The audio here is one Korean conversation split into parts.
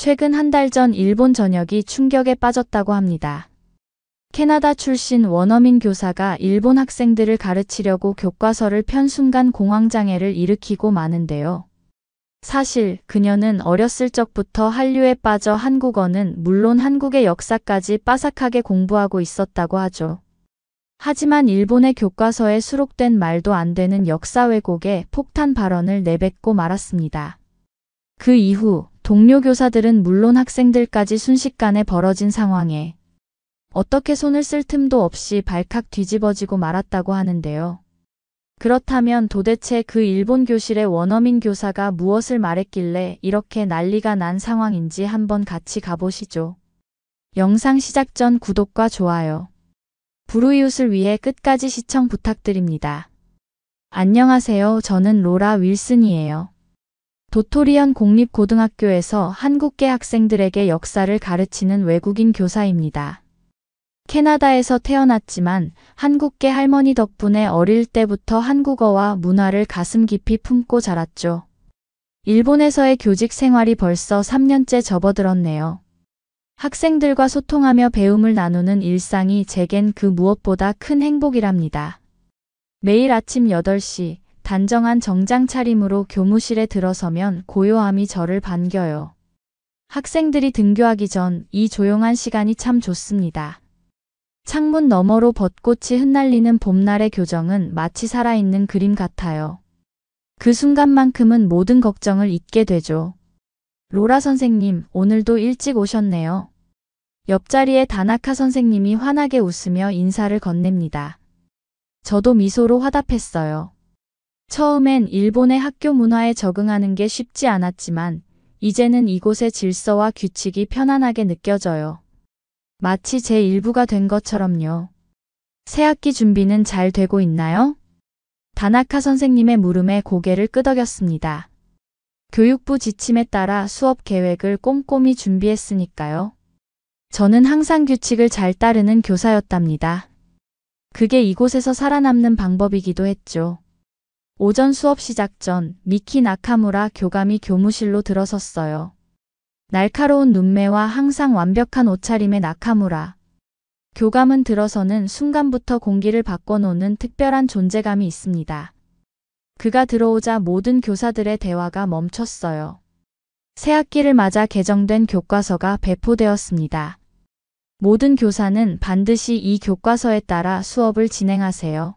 최근 한 달 전 일본 전역이 충격에 빠졌다고 합니다. 캐나다 출신 원어민 교사가 일본 학생들을 가르치려고 교과서를 편 순간 공황장애를 일으키고 마는데요. 사실 그녀는 어렸을 적부터 한류에 빠져 한국어는 물론 한국의 역사까지 빠삭하게 공부하고 있었다고 하죠. 하지만 일본의 교과서에 수록된 말도 안 되는 역사 왜곡의 폭탄 발언을 내뱉고 말았습니다. 그 이후 동료 교사들은 물론 학생들까지 순식간에 벌어진 상황에 어떻게 손을 쓸 틈도 없이 발칵 뒤집어지고 말았다고 하는데요. 그렇다면 도대체 그 일본 교실의 원어민 교사가 무엇을 말했길래 이렇게 난리가 난 상황인지 한번 같이 가보시죠. 영상 시작 전 구독과 좋아요, 불우이웃을 위해 끝까지 시청 부탁드립니다. 안녕하세요. 저는 로라 윌슨이에요. 도토리현 공립고등학교에서 한국계 학생들에게 역사를 가르치는 외국인 교사입니다. 캐나다에서 태어났지만 한국계 할머니 덕분에 어릴 때부터 한국어와 문화를 가슴 깊이 품고 자랐죠. 일본에서의 교직 생활이 벌써 3년째 접어들었네요. 학생들과 소통하며 배움을 나누는 일상이 제겐 그 무엇보다 큰 행복이랍니다. 매일 아침 8시 단정한 정장 차림으로 교무실에 들어서면 고요함이 저를 반겨요. 학생들이 등교하기 전 이 조용한 시간이 참 좋습니다. 창문 너머로 벚꽃이 흩날리는 봄날의 교정은 마치 살아있는 그림 같아요. 그 순간만큼은 모든 걱정을 잊게 되죠. 로라 선생님, 오늘도 일찍 오셨네요. 옆자리에 다나카 선생님이 환하게 웃으며 인사를 건넵니다. 저도 미소로 화답했어요. 처음엔 일본의 학교 문화에 적응하는 게 쉽지 않았지만 이제는 이곳의 질서와 규칙이 편안하게 느껴져요. 마치 제 일부가 된 것처럼요. 새학기 준비는 잘 되고 있나요? 다나카 선생님의 물음에 고개를 끄덕였습니다. 교육부 지침에 따라 수업 계획을 꼼꼼히 준비했으니까요. 저는 항상 규칙을 잘 따르는 교사였답니다. 그게 이곳에서 살아남는 방법이기도 했죠. 오전 수업 시작 전 미키 나카무라 교감이 교무실로 들어섰어요. 날카로운 눈매와 항상 완벽한 옷차림의 나카무라 교감은 들어서는 순간부터 공기를 바꿔놓는 특별한 존재감이 있습니다. 그가 들어오자 모든 교사들의 대화가 멈췄어요. 새학기를 맞아 개정된 교과서가 배포되었습니다. 모든 교사는 반드시 이 교과서에 따라 수업을 진행하세요.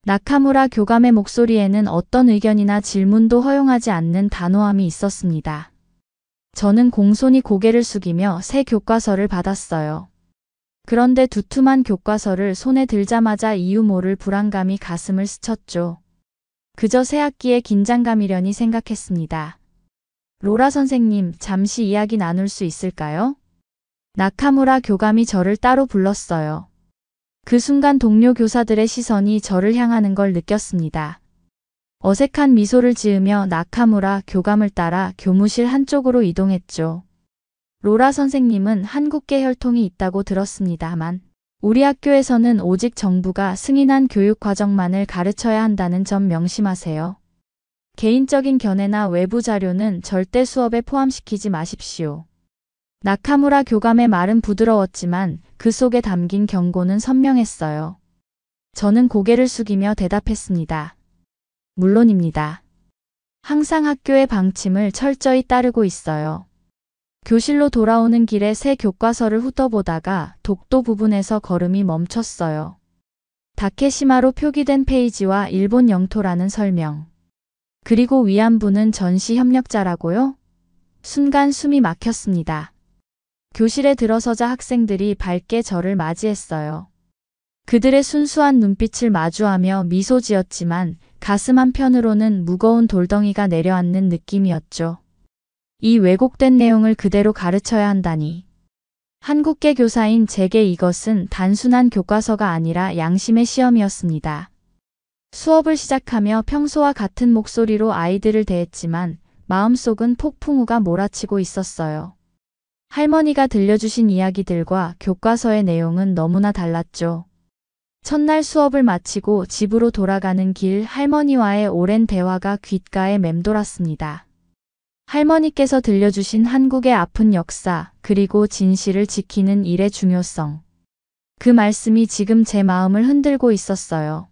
나카무라 교감의 목소리에는 어떤 의견이나 질문도 허용하지 않는 단호함이 있었습니다. 저는 공손히 고개를 숙이며 새 교과서를 받았어요. 그런데 두툼한 교과서를 손에 들자마자 이유 모를 불안감이 가슴을 스쳤죠. 그저 새학기의 긴장감이려니 생각했습니다. 로라 선생님, 잠시 이야기 나눌 수 있을까요? 나카무라 교감이 저를 따로 불렀어요. 그 순간 동료 교사들의 시선이 저를 향하는 걸 느꼈습니다. 어색한 미소를 지으며 나카무라 교감을 따라 교무실 한쪽으로 이동했죠. 로라 선생님은 한국계 혈통이 있다고 들었습니다만 우리 학교에서는 오직 정부가 승인한 교육 과정만을 가르쳐야 한다는 점 명심하세요. 개인적인 견해나 외부 자료는 절대 수업에 포함시키지 마십시오. 나카무라 교감의 말은 부드러웠지만 그 속에 담긴 경고는 선명했어요. 저는 고개를 숙이며 대답했습니다. 물론입니다. 항상 학교의 방침을 철저히 따르고 있어요. 교실로 돌아오는 길에 새 교과서를 훑어보다가 독도 부분에서 걸음이 멈췄어요. 다케시마로 표기된 페이지와 일본 영토라는 설명. 그리고 위안부는 전시 협력자라고요? 순간 숨이 막혔습니다. 교실에 들어서자 학생들이 밝게 저를 맞이했어요. 그들의 순수한 눈빛을 마주하며 미소 지었지만 가슴 한편으로는 무거운 돌덩이가 내려앉는 느낌이었죠. 이 왜곡된 내용을 그대로 가르쳐야 한다니. 한국계 교사인 제게 이것은 단순한 교과서가 아니라 양심의 시험이었습니다. 수업을 시작하며 평소와 같은 목소리로 아이들을 대했지만 마음속은 폭풍우가 몰아치고 있었어요. 할머니가 들려주신 이야기들과 교과서의 내용은 너무나 달랐죠. 첫날 수업을 마치고 집으로 돌아가는 길 할머니와의 오랜 대화가 귓가에 맴돌았습니다. 할머니께서 들려주신 한국의 아픈 역사, 그리고 진실을 지키는 일의 중요성. 그 말씀이 지금 제 마음을 흔들고 있었어요.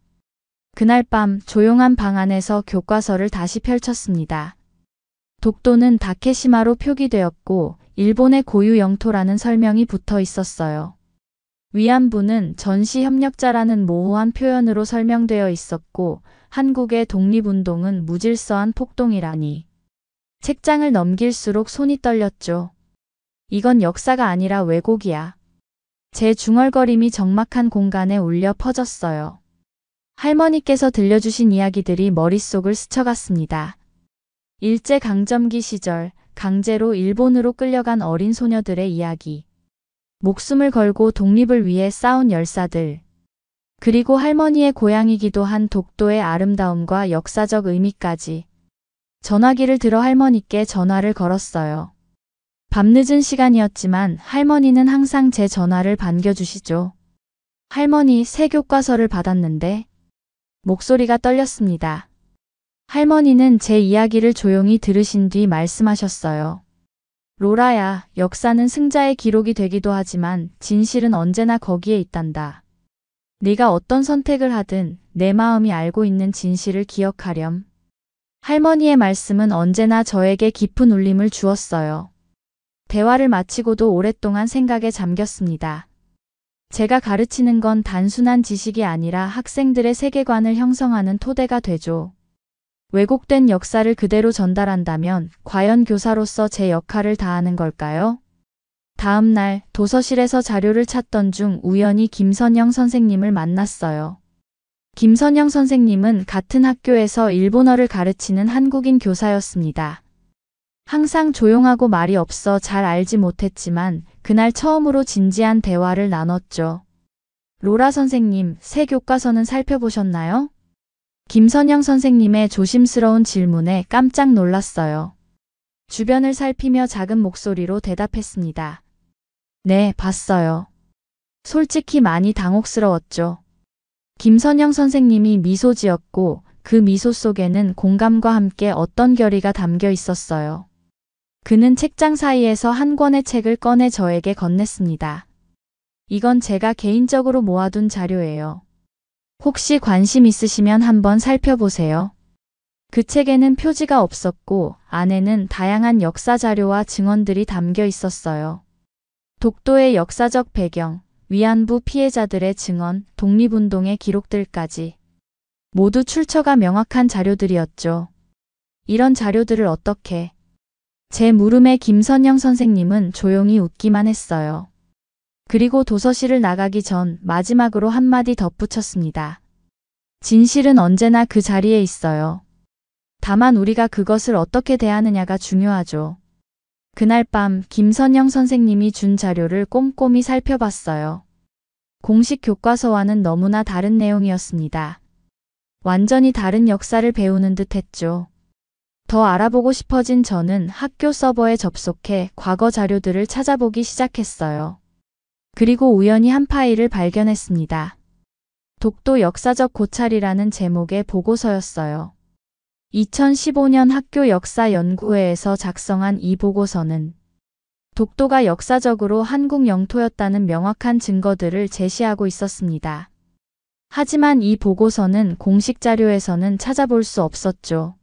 그날 밤 조용한 방 안에서 교과서를 다시 펼쳤습니다. 독도는 다케시마로 표기되었고 일본의 고유 영토라는 설명이 붙어 있었어요. 위안부는 전시협력자라는 모호한 표현으로 설명되어 있었고 한국의 독립운동은 무질서한 폭동이라니. 책장을 넘길수록 손이 떨렸죠. 이건 역사가 아니라 왜곡이야. 제 중얼거림이 적막한 공간에 울려 퍼졌어요. 할머니께서 들려주신 이야기들이 머릿속을 스쳐갔습니다. 일제강점기 시절 강제로 일본으로 끌려간 어린 소녀들의 이야기. 목숨을 걸고 독립을 위해 싸운 열사들. 그리고 할머니의 고향이기도 한 독도의 아름다움과 역사적 의미까지. 전화기를 들어 할머니께 전화를 걸었어요. 밤늦은 시간이었지만 할머니는 항상 제 전화를 반겨주시죠. 할머니, 새 교과서를 받았는데 목소리가 떨렸습니다. 할머니는 제 이야기를 조용히 들으신 뒤 말씀하셨어요. 로라야, 역사는 승자의 기록이 되기도 하지만 진실은 언제나 거기에 있단다. 네가 어떤 선택을 하든 내 마음이 알고 있는 진실을 기억하렴. 할머니의 말씀은 언제나 저에게 깊은 울림을 주었어요. 대화를 마치고도 오랫동안 생각에 잠겼습니다. 제가 가르치는 건 단순한 지식이 아니라 학생들의 세계관을 형성하는 토대가 되죠. 왜곡된 역사를 그대로 전달한다면 과연 교사로서 제 역할을 다하는 걸까요? 다음 날 도서실에서 자료를 찾던 중 우연히 김선영 선생님을 만났어요. 김선영 선생님은 같은 학교에서 일본어를 가르치는 한국인 교사였습니다. 항상 조용하고 말이 없어 잘 알지 못했지만 그날 처음으로 진지한 대화를 나눴죠. 로라 선생님, 새 교과서는 살펴보셨나요? 김선영 선생님의 조심스러운 질문에 깜짝 놀랐어요. 주변을 살피며 작은 목소리로 대답했습니다. 네, 봤어요. 솔직히 많이 당혹스러웠죠. 김선영 선생님이 미소 지었고 그 미소 속에는 공감과 함께 어떤 결의가 담겨 있었어요. 그는 책장 사이에서 한 권의 책을 꺼내 저에게 건넸습니다. 이건 제가 개인적으로 모아둔 자료예요. 혹시 관심 있으시면 한번 살펴보세요. 그 책에는 표지가 없었고 안에는 다양한 역사 자료와 증언들이 담겨 있었어요. 독도의 역사적 배경, 위안부 피해자들의 증언, 독립운동의 기록들까지. 모두 출처가 명확한 자료들이었죠. 이런 자료들을 어떻게? 제 물음에 김선영 선생님은 조용히 웃기만 했어요. 그리고 도서실을 나가기 전 마지막으로 한마디 덧붙였습니다. 진실은 언제나 그 자리에 있어요. 다만 우리가 그것을 어떻게 대하느냐가 중요하죠. 그날 밤 김선영 선생님이 준 자료를 꼼꼼히 살펴봤어요. 공식 교과서와는 너무나 다른 내용이었습니다. 완전히 다른 역사를 배우는 듯 했죠. 더 알아보고 싶어진 저는 학교 서버에 접속해 과거 자료들을 찾아보기 시작했어요. 그리고 우연히 한 파일을 발견했습니다. 독도 역사적 고찰이라는 제목의 보고서였어요. 2015년 학교 역사연구회에서 작성한 이 보고서는 독도가 역사적으로 한국 영토였다는 명확한 증거들을 제시하고 있었습니다. 하지만 이 보고서는 공식 자료에서는 찾아볼 수 없었죠.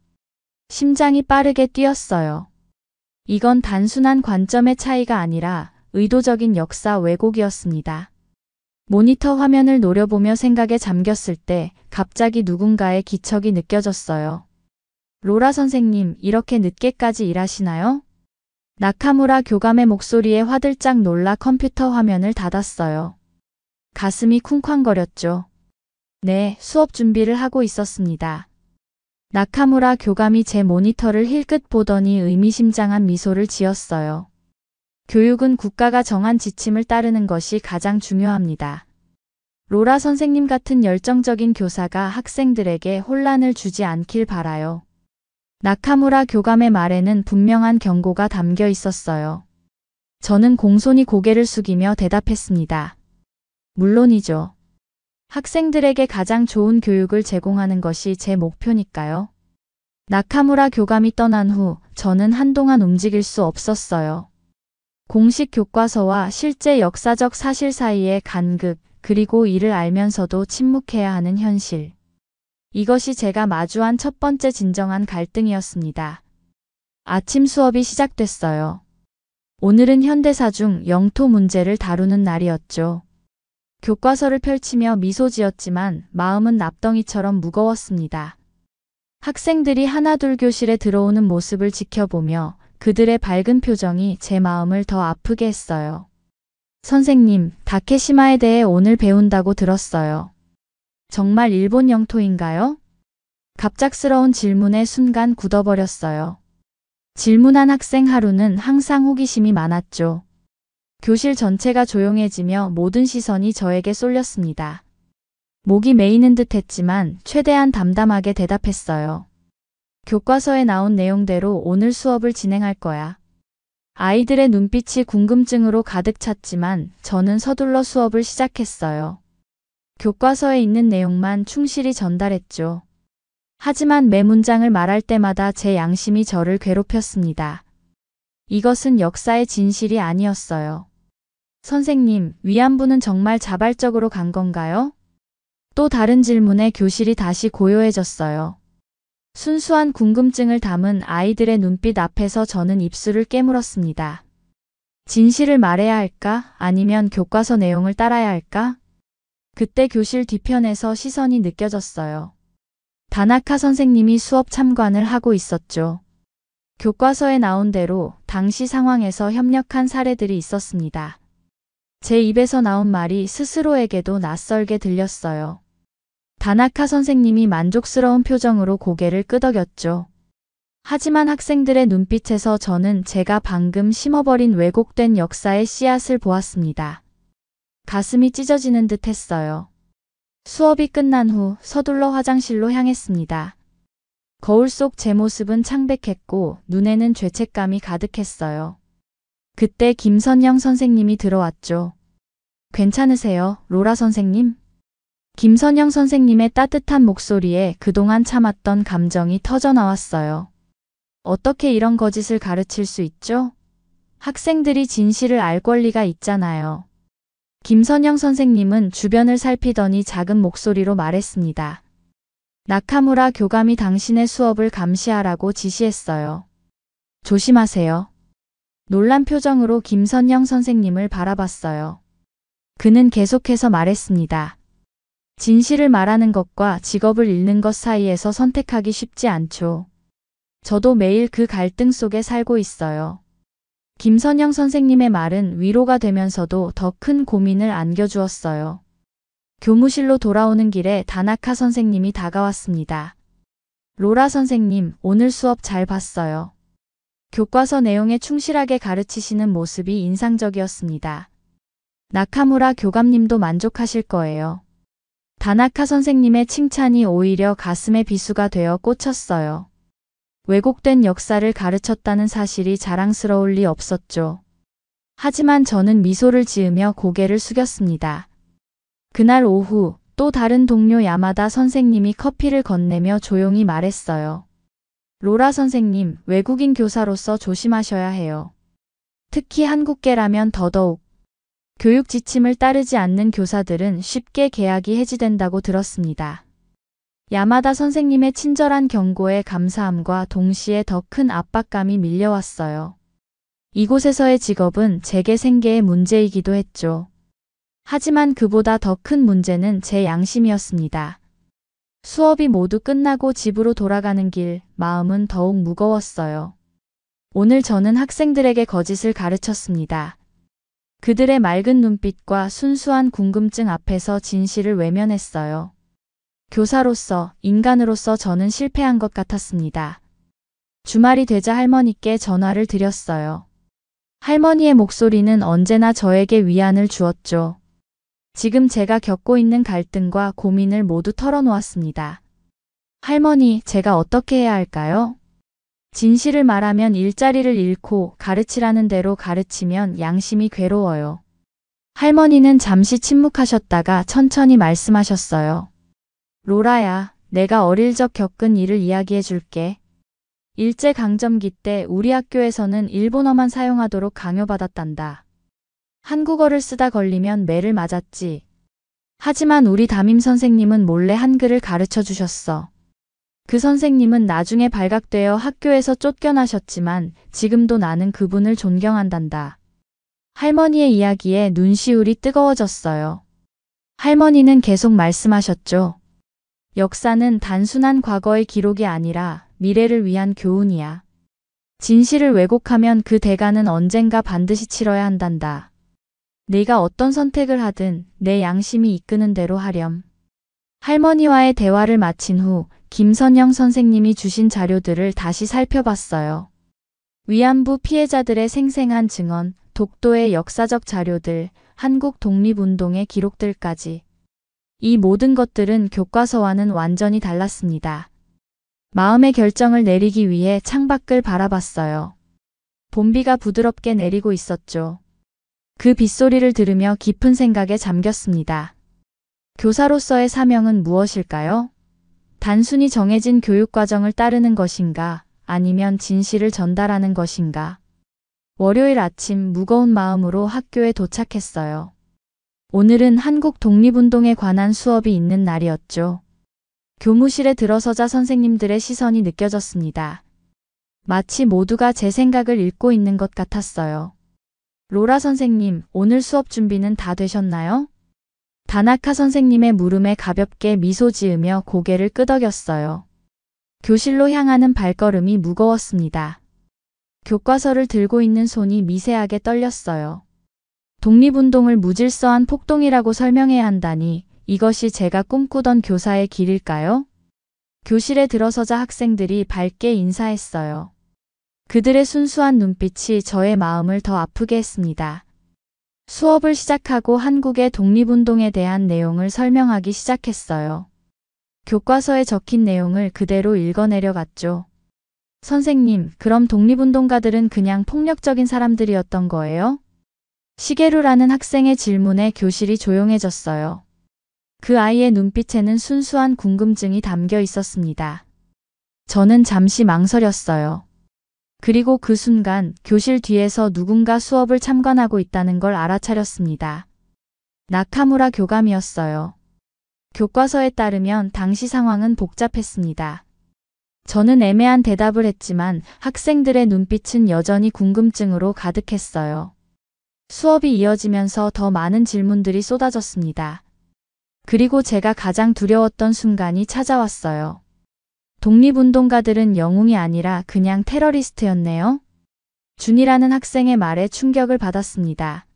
심장이 빠르게 뛰었어요. 이건 단순한 관점의 차이가 아니라 의도적인 역사 왜곡이었습니다. 모니터 화면을 노려보며 생각에 잠겼을 때 갑자기 누군가의 기척이 느껴졌어요. 로라 선생님, 이렇게 늦게까지 일하시나요? 나카무라 교감의 목소리에 화들짝 놀라 컴퓨터 화면을 닫았어요. 가슴이 쿵쾅거렸죠. 네, 수업 준비를 하고 있었습니다. 나카무라 교감이 제 모니터를 힐끗 보더니 의미심장한 미소를 지었어요. 교육은 국가가 정한 지침을 따르는 것이 가장 중요합니다. 로라 선생님 같은 열정적인 교사가 학생들에게 혼란을 주지 않길 바라요. 나카무라 교감의 말에는 분명한 경고가 담겨 있었어요. 저는 공손히 고개를 숙이며 대답했습니다. 물론이죠. 학생들에게 가장 좋은 교육을 제공하는 것이 제 목표니까요. 나카무라 교감이 떠난 후 저는 한동안 움직일 수 없었어요. 공식 교과서와 실제 역사적 사실 사이의 간극, 그리고 이를 알면서도 침묵해야 하는 현실. 이것이 제가 마주한 첫 번째 진정한 갈등이었습니다. 아침 수업이 시작됐어요. 오늘은 현대사 중 영토 문제를 다루는 날이었죠. 교과서를 펼치며 미소 지었지만 마음은 납덩이처럼 무거웠습니다. 학생들이 하나둘 교실에 들어오는 모습을 지켜보며 그들의 밝은 표정이 제 마음을 더 아프게 했어요. 선생님, 다케시마에 대해 오늘 배운다고 들었어요. 정말 일본 영토인가요? 갑작스러운 질문에 순간 굳어버렸어요. 질문한 학생 하루는 항상 호기심이 많았죠. 교실 전체가 조용해지며 모든 시선이 저에게 쏠렸습니다. 목이 메이는 듯 했지만 최대한 담담하게 대답했어요. 교과서에 나온 내용대로 오늘 수업을 진행할 거야. 아이들의 눈빛이 궁금증으로 가득 찼지만 저는 서둘러 수업을 시작했어요. 교과서에 있는 내용만 충실히 전달했죠. 하지만 매 문장을 말할 때마다 제 양심이 저를 괴롭혔습니다. 이것은 역사의 진실이 아니었어요. 선생님, 위안부는 정말 자발적으로 간 건가요? 또 다른 질문에 교실이 다시 고요해졌어요. 순수한 궁금증을 담은 아이들의 눈빛 앞에서 저는 입술을 깨물었습니다. 진실을 말해야 할까? 아니면 교과서 내용을 따라야 할까? 그때 교실 뒤편에서 시선이 느껴졌어요. 다나카 선생님이 수업 참관을 하고 있었죠. 교과서에 나온 대로 당시 상황에서 협력한 사례들이 있었습니다. 제 입에서 나온 말이 스스로에게도 낯설게 들렸어요. 다나카 선생님이 만족스러운 표정으로 고개를 끄덕였죠. 하지만 학생들의 눈빛에서 저는 제가 방금 심어버린 왜곡된 역사의 씨앗을 보았습니다. 가슴이 찢어지는 듯 했어요. 수업이 끝난 후 서둘러 화장실로 향했습니다. 거울 속 제 모습은 창백했고 눈에는 죄책감이 가득했어요. 그때 김선영 선생님이 들어왔죠. 괜찮으세요, 로라 선생님? 김선영 선생님의 따뜻한 목소리에 그동안 참았던 감정이 터져나왔어요. 어떻게 이런 거짓을 가르칠 수 있죠? 학생들이 진실을 알 권리가 있잖아요. 김선영 선생님은 주변을 살피더니 작은 목소리로 말했습니다. 나카무라 교감이 당신의 수업을 감시하라고 지시했어요. 조심하세요. 놀란 표정으로 김선영 선생님을 바라봤어요. 그는 계속해서 말했습니다. 진실을 말하는 것과 직업을 잃는 것 사이에서 선택하기 쉽지 않죠. 저도 매일 그 갈등 속에 살고 있어요. 김선영 선생님의 말은 위로가 되면서도 더 큰 고민을 안겨주었어요. 교무실로 돌아오는 길에 다나카 선생님이 다가왔습니다. 로라 선생님, 오늘 수업 잘 봤어요. 교과서 내용에 충실하게 가르치시는 모습이 인상적이었습니다. 나카무라 교감님도 만족하실 거예요. 다나카 선생님의 칭찬이 오히려 가슴에 비수가 되어 꽂혔어요. 왜곡된 역사를 가르쳤다는 사실이 자랑스러울 리 없었죠. 하지만 저는 미소를 지으며 고개를 숙였습니다. 그날 오후 또 다른 동료 야마다 선생님이 커피를 건네며 조용히 말했어요. 로라 선생님, 외국인 교사로서 조심하셔야 해요. 특히 한국계라면 더더욱. 교육 지침을 따르지 않는 교사들은 쉽게 계약이 해지된다고 들었습니다. 야마다 선생님의 친절한 경고에 감사함과 동시에 더 큰 압박감이 밀려왔어요. 이곳에서의 직업은 제게 생계의 문제이기도 했죠. 하지만 그보다 더 큰 문제는 제 양심이었습니다. 수업이 모두 끝나고 집으로 돌아가는 길, 마음은 더욱 무거웠어요. 오늘 저는 학생들에게 거짓을 가르쳤습니다. 그들의 맑은 눈빛과 순수한 궁금증 앞에서 진실을 외면했어요. 교사로서, 인간으로서 저는 실패한 것 같았습니다. 주말이 되자 할머니께 전화를 드렸어요. 할머니의 목소리는 언제나 저에게 위안을 주었죠. 지금 제가 겪고 있는 갈등과 고민을 모두 털어놓았습니다. 할머니, 제가 어떻게 해야 할까요? 진실을 말하면 일자리를 잃고 가르치라는 대로 가르치면 양심이 괴로워요. 할머니는 잠시 침묵하셨다가 천천히 말씀하셨어요. 로라야, 내가 어릴 적 겪은 일을 이야기해 줄게. 일제강점기 때 우리 학교에서는 일본어만 사용하도록 강요받았단다. 한국어를 쓰다 걸리면 매를 맞았지. 하지만 우리 담임 선생님은 몰래 한글을 가르쳐 주셨어. 그 선생님은 나중에 발각되어 학교에서 쫓겨나셨지만 지금도 나는 그분을 존경한단다. 할머니의 이야기에 눈시울이 뜨거워졌어요. 할머니는 계속 말씀하셨죠. 역사는 단순한 과거의 기록이 아니라 미래를 위한 교훈이야. 진실을 왜곡하면 그 대가는 언젠가 반드시 치러야 한단다. 내가 어떤 선택을 하든 내 양심이 이끄는 대로 하렴. 할머니와의 대화를 마친 후 김선영 선생님이 주신 자료들을 다시 살펴봤어요. 위안부 피해자들의 생생한 증언, 독도의 역사적 자료들, 한국 독립운동의 기록들까지. 이 모든 것들은 교과서와는 완전히 달랐습니다. 마음의 결정을 내리기 위해 창밖을 바라봤어요. 봄비가 부드럽게 내리고 있었죠. 그 빗소리를 들으며 깊은 생각에 잠겼습니다. 교사로서의 사명은 무엇일까요? 단순히 정해진 교육과정을 따르는 것인가, 아니면 진실을 전달하는 것인가? 월요일 아침 무거운 마음으로 학교에 도착했어요. 오늘은 한국 독립운동에 관한 수업이 있는 날이었죠. 교무실에 들어서자 선생님들의 시선이 느껴졌습니다. 마치 모두가 제 생각을 읽고 있는 것 같았어요. 로라 선생님, 오늘 수업 준비는 다 되셨나요? 다나카 선생님의 물음에 가볍게 미소 지으며 고개를 끄덕였어요. 교실로 향하는 발걸음이 무거웠습니다. 교과서를 들고 있는 손이 미세하게 떨렸어요. 독립운동을 무질서한 폭동이라고 설명해야 한다니 이것이 제가 꿈꾸던 교사의 길일까요? 교실에 들어서자 학생들이 밝게 인사했어요. 그들의 순수한 눈빛이 저의 마음을 더 아프게 했습니다. 수업을 시작하고 한국의 독립운동에 대한 내용을 설명하기 시작했어요. 교과서에 적힌 내용을 그대로 읽어내려갔죠. 선생님, 그럼 독립운동가들은 그냥 폭력적인 사람들이었던 거예요? 시게루라는 학생의 질문에 교실이 조용해졌어요. 그 아이의 눈빛에는 순수한 궁금증이 담겨 있었습니다. 저는 잠시 망설였어요. 그리고 그 순간 교실 뒤에서 누군가 수업을 참관하고 있다는 걸 알아차렸습니다. 나카무라 교감이었어요. 교과서에 따르면 당시 상황은 복잡했습니다. 저는 애매한 대답을 했지만 학생들의 눈빛은 여전히 궁금증으로 가득했어요. 수업이 이어지면서 더 많은 질문들이 쏟아졌습니다. 그리고 제가 가장 두려웠던 순간이 찾아왔어요. 독립운동가들은 영웅이 아니라 그냥 테러리스트였네요. 준이라는 학생의 말에 충격을 받았습니다.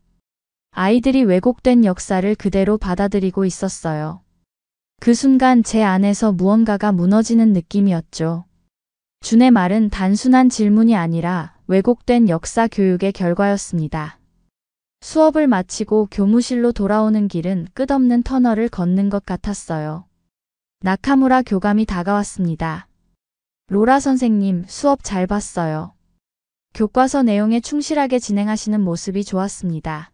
아이들이 왜곡된 역사를 그대로 받아들이고 있었어요. 그 순간 제 안에서 무언가가 무너지는 느낌이었죠. 준의 말은 단순한 질문이 아니라 왜곡된 역사 교육의 결과였습니다. 수업을 마치고 교무실로 돌아오는 길은 끝없는 터널을 걷는 것 같았어요. 나카무라 교감이 다가왔습니다. 로라 선생님, 수업 잘 봤어요. 교과서 내용에 충실하게 진행하시는 모습이 좋았습니다.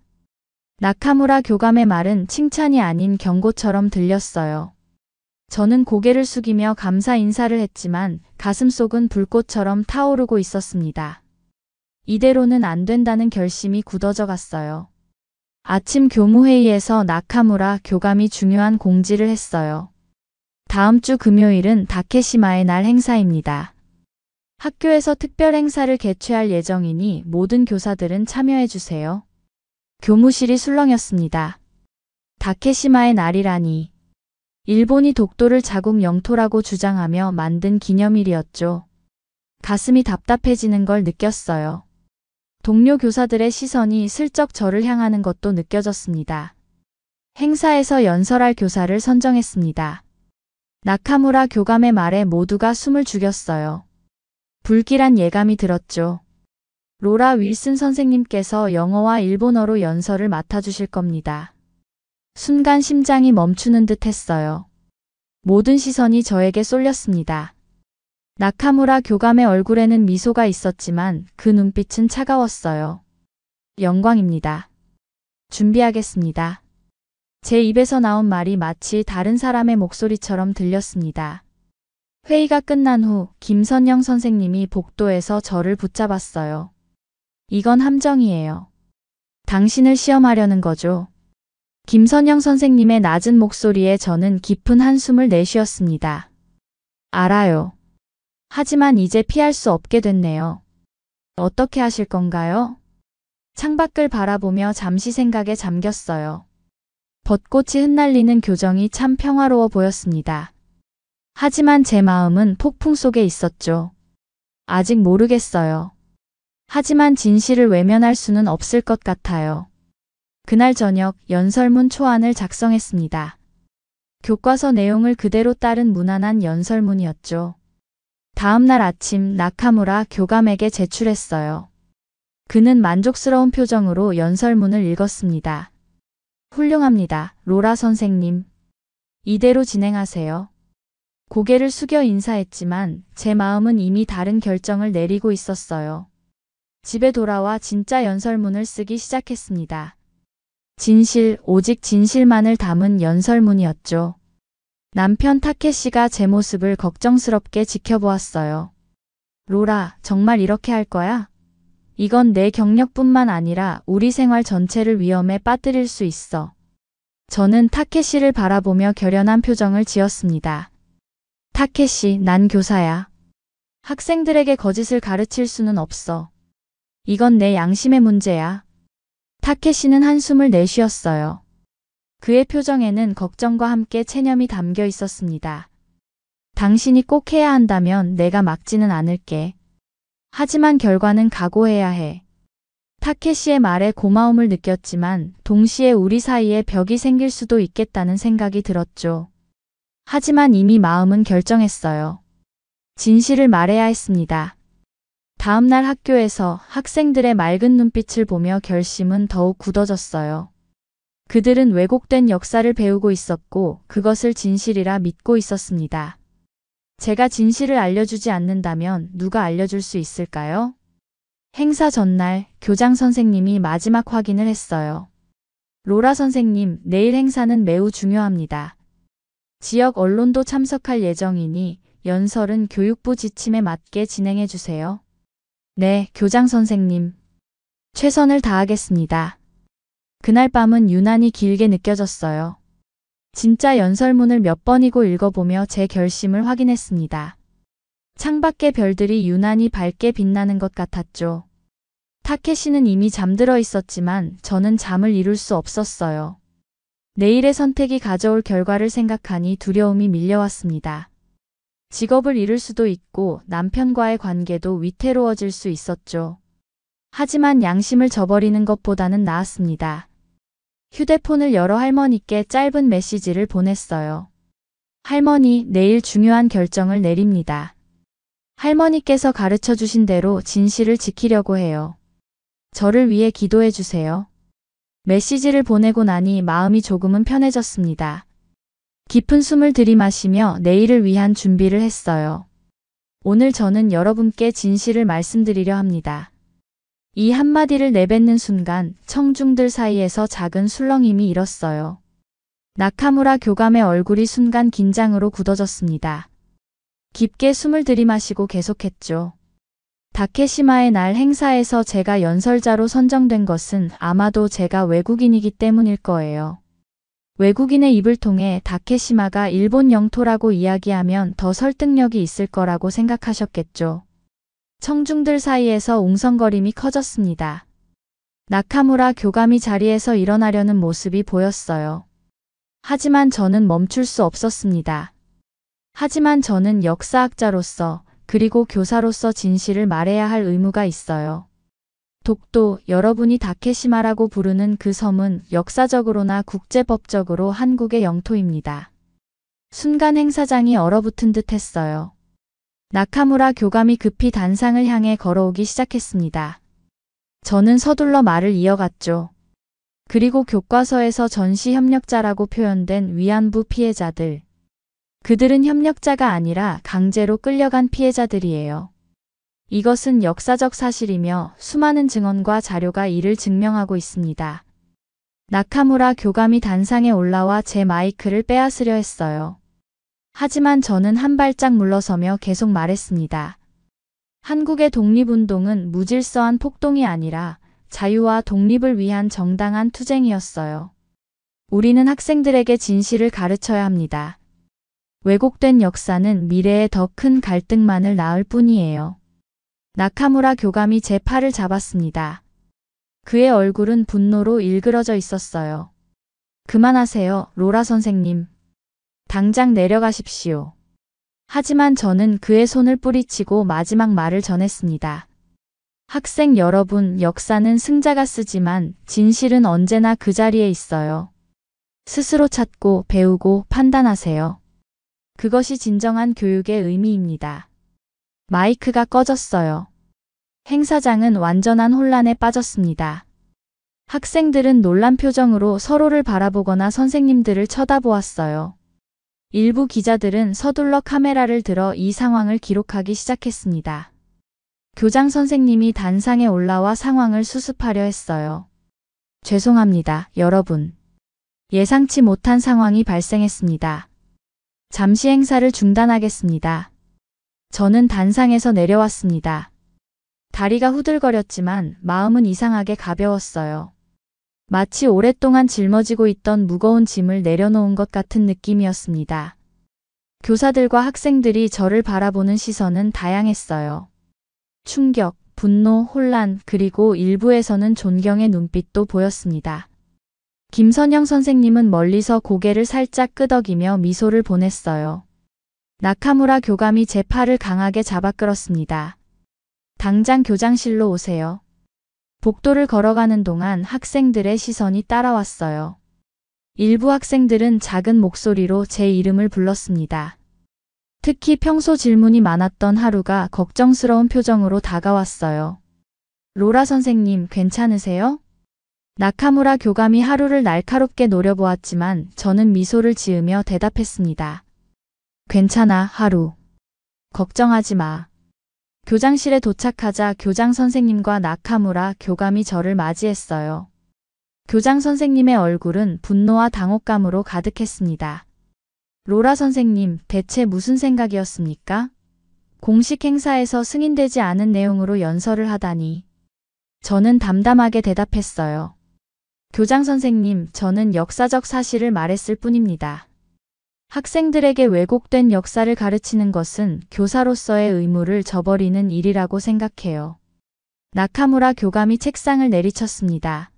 나카무라 교감의 말은 칭찬이 아닌 경고처럼 들렸어요. 저는 고개를 숙이며 감사 인사를 했지만 가슴속은 불꽃처럼 타오르고 있었습니다. 이대로는 안 된다는 결심이 굳어져 갔어요. 아침 교무회의에서 나카무라 교감이 중요한 공지를 했어요. 다음 주 금요일은 다케시마의 날 행사입니다. 학교에서 특별 행사를 개최할 예정이니 모든 교사들은 참여해 주세요. 교무실이 술렁였습니다. 다케시마의 날이라니. 일본이 독도를 자국 영토라고 주장하며 만든 기념일이었죠. 가슴이 답답해지는 걸 느꼈어요. 동료 교사들의 시선이 슬쩍 저를 향하는 것도 느껴졌습니다. 행사에서 연설할 교사를 선정했습니다. 나카무라 교감의 말에 모두가 숨을 죽였어요. 불길한 예감이 들었죠. 로라 윌슨 선생님께서 영어와 일본어로 연설을 맡아주실 겁니다. 순간 심장이 멈추는 듯 했어요. 모든 시선이 저에게 쏠렸습니다. 나카무라 교감의 얼굴에는 미소가 있었지만 그 눈빛은 차가웠어요. 영광입니다. 준비하겠습니다. 제 입에서 나온 말이 마치 다른 사람의 목소리처럼 들렸습니다. 회의가 끝난 후 김선영 선생님이 복도에서 저를 붙잡았어요. 이건 함정이에요. 당신을 시험하려는 거죠. 김선영 선생님의 낮은 목소리에 저는 깊은 한숨을 내쉬었습니다. 알아요. 하지만 이제 피할 수 없게 됐네요. 어떻게 하실 건가요? 창밖을 바라보며 잠시 생각에 잠겼어요. 벚꽃이 흩날리는 교정이 참 평화로워 보였습니다. 하지만 제 마음은 폭풍 속에 있었죠. 아직 모르겠어요. 하지만 진실을 외면할 수는 없을 것 같아요. 그날 저녁 연설문 초안을 작성했습니다. 교과서 내용을 그대로 따른 무난한 연설문이었죠. 다음 날 아침 나카무라 교감에게 제출했어요. 그는 만족스러운 표정으로 연설문을 읽었습니다. 훌륭합니다, 로라 선생님. 이대로 진행하세요. 고개를 숙여 인사했지만 제 마음은 이미 다른 결정을 내리고 있었어요. 집에 돌아와 진짜 연설문을 쓰기 시작했습니다. 진실, 오직 진실만을 담은 연설문이었죠. 남편 타케시가 제 모습을 걱정스럽게 지켜보았어요. 로라, 정말 이렇게 할 거야? 이건 내 경력뿐만 아니라 우리 생활 전체를 위험에 빠뜨릴 수 있어. 저는 타케시를 바라보며 결연한 표정을 지었습니다. 타케시, 난 교사야. 학생들에게 거짓을 가르칠 수는 없어. 이건 내 양심의 문제야. 타케시는 한숨을 내쉬었어요. 그의 표정에는 걱정과 함께 체념이 담겨 있었습니다. 당신이 꼭 해야 한다면 내가 막지는 않을게. 하지만 결과는 각오해야 해. 타케시의 말에 고마움을 느꼈지만 동시에 우리 사이에 벽이 생길 수도 있겠다는 생각이 들었죠. 하지만 이미 마음은 결정했어요. 진실을 말해야 했습니다. 다음 날 학교에서 학생들의 맑은 눈빛을 보며 결심은 더욱 굳어졌어요. 그들은 왜곡된 역사를 배우고 있었고 그것을 진실이라 믿고 있었습니다. 제가 진실을 알려주지 않는다면 누가 알려줄 수 있을까요? 행사 전날 교장 선생님이 마지막 확인을 했어요. 로라 선생님, 내일 행사는 매우 중요합니다. 지역 언론도 참석할 예정이니 연설은 교육부 지침에 맞게 진행해 주세요. 네, 교장 선생님. 최선을 다하겠습니다. 그날 밤은 유난히 길게 느껴졌어요. 진짜 연설문을 몇 번이고 읽어보며 제 결심을 확인했습니다. 창밖의 별들이 유난히 밝게 빛나는 것 같았죠. 타케시는 이미 잠들어 있었지만 저는 잠을 이룰 수 없었어요. 내일의 선택이 가져올 결과를 생각하니 두려움이 밀려왔습니다. 직업을 잃을 수도 있고 남편과의 관계도 위태로워질 수 있었죠. 하지만 양심을 저버리는 것보다는 나았습니다. 휴대폰을 열어 할머니께 짧은 메시지를 보냈어요. 할머니, 내일 중요한 결정을 내립니다. 할머니께서 가르쳐 주신 대로 진실을 지키려고 해요. 저를 위해 기도해 주세요. 메시지를 보내고 나니 마음이 조금은 편해졌습니다. 깊은 숨을 들이마시며 내일을 위한 준비를 했어요. 오늘 저는 여러분께 진실을 말씀드리려 합니다. 이 한마디를 내뱉는 순간 청중들 사이에서 작은 술렁임이 일었어요. 나카무라 교감의 얼굴이 순간 긴장으로 굳어졌습니다. 깊게 숨을 들이마시고 계속했죠. 다케시마의 날 행사에서 제가 연설자로 선정된 것은 아마도 제가 외국인이기 때문일 거예요. 외국인의 입을 통해 다케시마가 일본 영토라고 이야기하면 더 설득력이 있을 거라고 생각하셨겠죠. 청중들 사이에서 웅성거림이 커졌습니다. 나카무라 교감이 자리에서 일어나려는 모습이 보였어요. 하지만 저는 멈출 수 없었습니다. 하지만 저는 역사학자로서 그리고 교사로서 진실을 말해야 할 의무가 있어요. 독도, 여러분이 다케시마라고 부르는 그 섬은 역사적으로나 국제법적으로 한국의 영토입니다. 순간 행사장이 얼어붙은 듯 했어요. 나카무라 교감이 급히 단상을 향해 걸어오기 시작했습니다. 저는 서둘러 말을 이어갔죠. 그리고 교과서에서 전시 협력자라고 표현된 위안부 피해자들. 그들은 협력자가 아니라 강제로 끌려간 피해자들이에요. 이것은 역사적 사실이며 수많은 증언과 자료가 이를 증명하고 있습니다. 나카무라 교감이 단상에 올라와 제 마이크를 빼앗으려 했어요. 하지만 저는 한 발짝 물러서며 계속 말했습니다. 한국의 독립운동은 무질서한 폭동이 아니라 자유와 독립을 위한 정당한 투쟁이었어요. 우리는 학생들에게 진실을 가르쳐야 합니다. 왜곡된 역사는 미래에 더 큰 갈등만을 낳을 뿐이에요. 나카무라 교감이 제 팔을 잡았습니다. 그의 얼굴은 분노로 일그러져 있었어요. 그만하세요, 로라 선생님. 당장 내려가십시오. 하지만 저는 그의 손을 뿌리치고 마지막 말을 전했습니다. 학생 여러분, 역사는 승자가 쓰지만 진실은 언제나 그 자리에 있어요. 스스로 찾고 배우고 판단하세요. 그것이 진정한 교육의 의미입니다. 마이크가 꺼졌어요. 행사장은 완전한 혼란에 빠졌습니다. 학생들은 놀란 표정으로 서로를 바라보거나 선생님들을 쳐다보았어요. 일부 기자들은 서둘러 카메라를 들어 이 상황을 기록하기 시작했습니다. 교장 선생님이 단상에 올라와 상황을 수습하려 했어요. 죄송합니다, 여러분. 예상치 못한 상황이 발생했습니다. 잠시 행사를 중단하겠습니다. 저는 단상에서 내려왔습니다. 다리가 후들거렸지만 마음은 이상하게 가벼웠어요. 마치 오랫동안 짊어지고 있던 무거운 짐을 내려놓은 것 같은 느낌이었습니다. 교사들과 학생들이 저를 바라보는 시선은 다양했어요. 충격, 분노, 혼란, 그리고 일부에서는 존경의 눈빛도 보였습니다. 김선영 선생님은 멀리서 고개를 살짝 끄덕이며 미소를 보냈어요. 나카무라 교감이 제 팔을 강하게 잡아 끌었습니다. 당장 교장실로 오세요. 복도를 걸어가는 동안 학생들의 시선이 따라왔어요. 일부 학생들은 작은 목소리로 제 이름을 불렀습니다. 특히 평소 질문이 많았던 하루가 걱정스러운 표정으로 다가왔어요. 로라 선생님, 괜찮으세요? 나카무라 교감이 하루를 날카롭게 노려보았지만 저는 미소를 지으며 대답했습니다. 괜찮아, 하루. 걱정하지 마. 교장실에 도착하자 교장 선생님과 나카무라 교감이 저를 맞이했어요. 교장 선생님의 얼굴은 분노와 당혹감으로 가득했습니다. 로라 선생님, 대체 무슨 생각이었습니까? 공식 행사에서 승인되지 않은 내용으로 연설을 하다니. 저는 담담하게 대답했어요. 교장 선생님, 저는 역사적 사실을 말했을 뿐입니다. 학생들에게 왜곡된 역사를 가르치는 것은 교사로서의 의무를 저버리는 일이라고 생각해요. 나카무라 교감이 책상을 내리쳤습니다.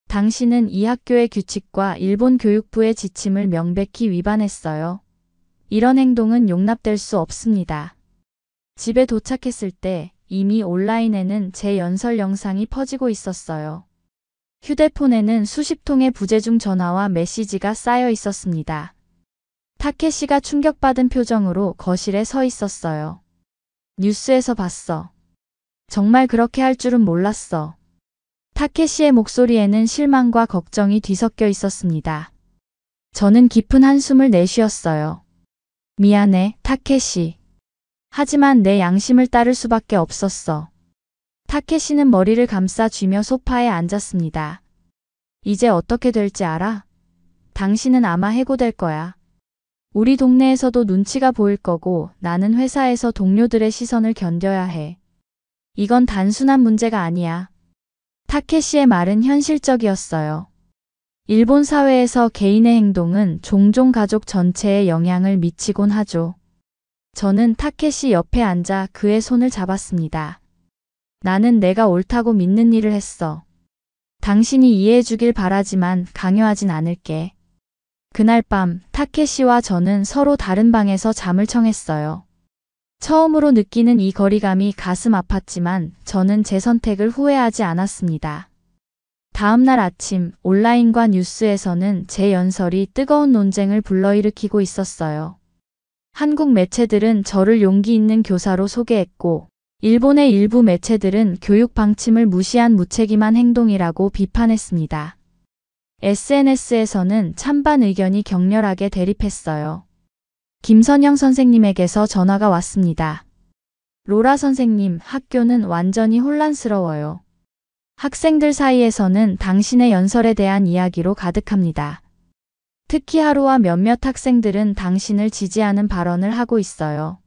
당신은 이 학교의 규칙과 일본 교육부의 지침을 명백히 위반했어요. 이런 행동은 용납될 수 없습니다. 집에 도착했을 때 이미 온라인에는 제 연설 영상이 퍼지고 있었어요. 휴대폰에는 수십 통의 부재중 전화와 메시지가 쌓여 있었습니다. 타케시가 충격받은 표정으로 거실에 서 있었어요. 뉴스에서 봤어. 정말 그렇게 할 줄은 몰랐어. 타케시의 목소리에는 실망과 걱정이 뒤섞여 있었습니다. 저는 깊은 한숨을 내쉬었어요. 미안해, 타케시. 하지만 내 양심을 따를 수밖에 없었어. 타케시는 머리를 감싸 쥐며 소파에 앉았습니다. 이제 어떻게 될지 알아? 당신은 아마 해고될 거야. 우리 동네에서도 눈치가 보일 거고 나는 회사에서 동료들의 시선을 견뎌야 해. 이건 단순한 문제가 아니야. 타케시의 말은 현실적이었어요. 일본 사회에서 개인의 행동은 종종 가족 전체에 영향을 미치곤 하죠. 저는 타케시 옆에 앉아 그의 손을 잡았습니다. 나는 내가 옳다고 믿는 일을 했어. 당신이 이해해 주길 바라지만 강요하진 않을게. 그날 밤 타케시와 저는 서로 다른 방에서 잠을 청했어요. 처음으로 느끼는 이 거리감이 가슴 아팠지만 저는 제 선택을 후회하지 않았습니다. 다음 날 아침 온라인과 뉴스에서는 제 연설이 뜨거운 논쟁을 불러일으키고 있었어요. 한국 매체들은 저를 용기 있는 교사로 소개했고 일본의 일부 매체들은 교육 방침을 무시한 무책임한 행동이라고 비판했습니다. SNS에서는 찬반 의견이 격렬하게 대립했어요. 김선영 선생님에게서 전화가 왔습니다. 로라 선생님, 학교는 완전히 혼란스러워요. 학생들 사이에서는 당신의 연설에 대한 이야기로 가득합니다. 특히 하루와 몇몇 학생들은 당신을 지지하는 발언을 하고 있어요.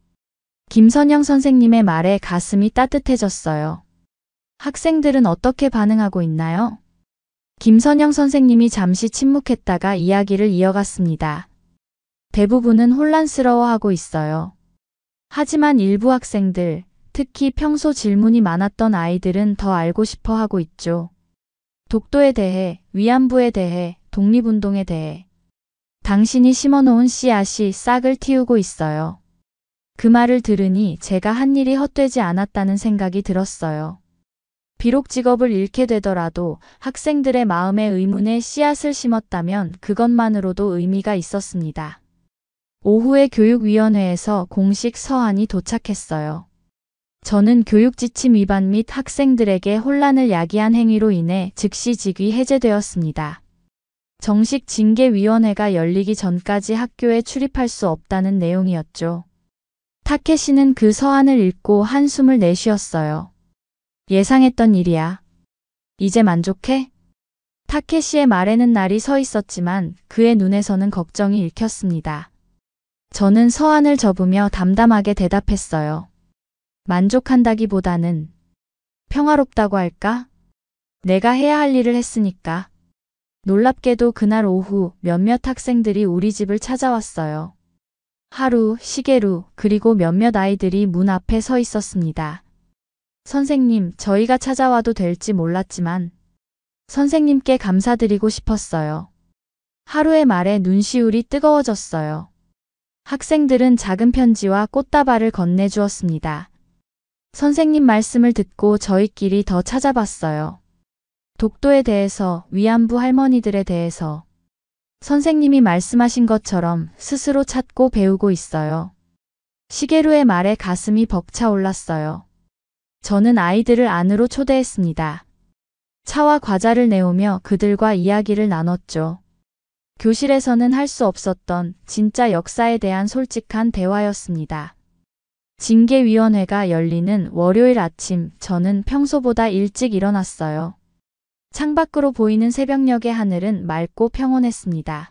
김선영 선생님의 말에 가슴이 따뜻해졌어요. 학생들은 어떻게 반응하고 있나요? 김선영 선생님이 잠시 침묵했다가 이야기를 이어갔습니다. 대부분은 혼란스러워하고 있어요. 하지만 일부 학생들, 특히 평소 질문이 많았던 아이들은 더 알고 싶어 하고 있죠. 독도에 대해, 위안부에 대해, 독립운동에 대해. 당신이 심어놓은 씨앗이 싹을 틔우고 있어요. 그 말을 들으니 제가 한 일이 헛되지 않았다는 생각이 들었어요. 비록 직업을 잃게 되더라도 학생들의 마음의 의문에 씨앗을 심었다면 그것만으로도 의미가 있었습니다. 오후에 교육위원회에서 공식 서한이 도착했어요. 저는 교육지침 위반 및 학생들에게 혼란을 야기한 행위로 인해 즉시 직위 해제되었습니다. 정식 징계위원회가 열리기 전까지 학교에 출입할 수 없다는 내용이었죠. 타케시는 그 서한을 읽고 한숨을 내쉬었어요. 예상했던 일이야. 이제 만족해? 타케시의 말에는 날이 서 있었지만 그의 눈에서는 걱정이 읽혔습니다. 저는 서한을 접으며 담담하게 대답했어요. 만족한다기보다는 평화롭다고 할까? 내가 해야 할 일을 했으니까. 놀랍게도 그날 오후 몇몇 학생들이 우리 집을 찾아왔어요. 하루, 시게루, 그리고 몇몇 아이들이 문 앞에 서 있었습니다. 선생님, 저희가 찾아와도 될지 몰랐지만 선생님께 감사드리고 싶었어요. 하루의 말에 눈시울이 뜨거워졌어요. 학생들은 작은 편지와 꽃다발을 건네주었습니다. 선생님 말씀을 듣고 저희끼리 더 찾아봤어요. 독도에 대해서, 위안부 할머니들에 대해서 선생님이 말씀하신 것처럼 스스로 찾고 배우고 있어요. 시게루의 말에 가슴이 벅차올랐어요. 저는 아이들을 안으로 초대했습니다. 차와 과자를 내오며 그들과 이야기를 나눴죠. 교실에서는 할 수 없었던 진짜 역사에 대한 솔직한 대화였습니다. 징계위원회가 열리는 월요일 아침, 저는 평소보다 일찍 일어났어요. 창밖으로 보이는 새벽녘의 하늘은 맑고 평온했습니다.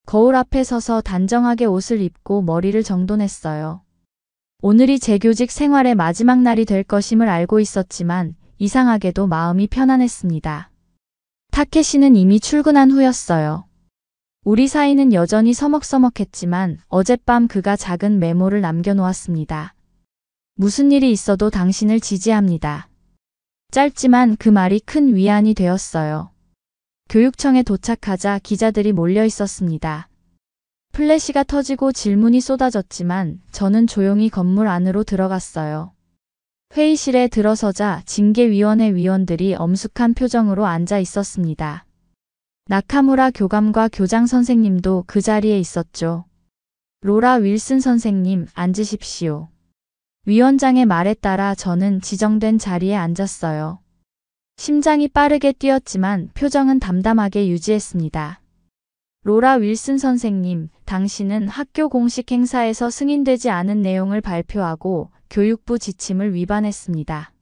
거울 앞에 서서 단정하게 옷을 입고 머리를 정돈했어요. 오늘이 제 교직 생활의 마지막 날이 될 것임을 알고 있었지만 이상하게도 마음이 편안했습니다. 타케시는 이미 출근한 후였어요. 우리 사이는 여전히 서먹서먹했지만 어젯밤 그가 작은 메모를 남겨놓았습니다. 무슨 일이 있어도 당신을 지지합니다. 짧지만 그 말이 큰 위안이 되었어요. 교육청에 도착하자 기자들이 몰려 있었습니다. 플래시가 터지고 질문이 쏟아졌지만 저는 조용히 건물 안으로 들어갔어요. 회의실에 들어서자 징계위원회 위원들이 엄숙한 표정으로 앉아 있었습니다. 나카무라 교감과 교장 선생님도 그 자리에 있었죠. 로라 윌슨 선생님, 앉으십시오. 위원장의 말에 따라 저는 지정된 자리에 앉았어요. 심장이 빠르게 뛰었지만 표정은 담담하게 유지했습니다. 로라 윌슨 선생님, 당신은 학교 공식 행사에서 승인되지 않은 내용을 발표하고 교육부 지침을 위반했습니다.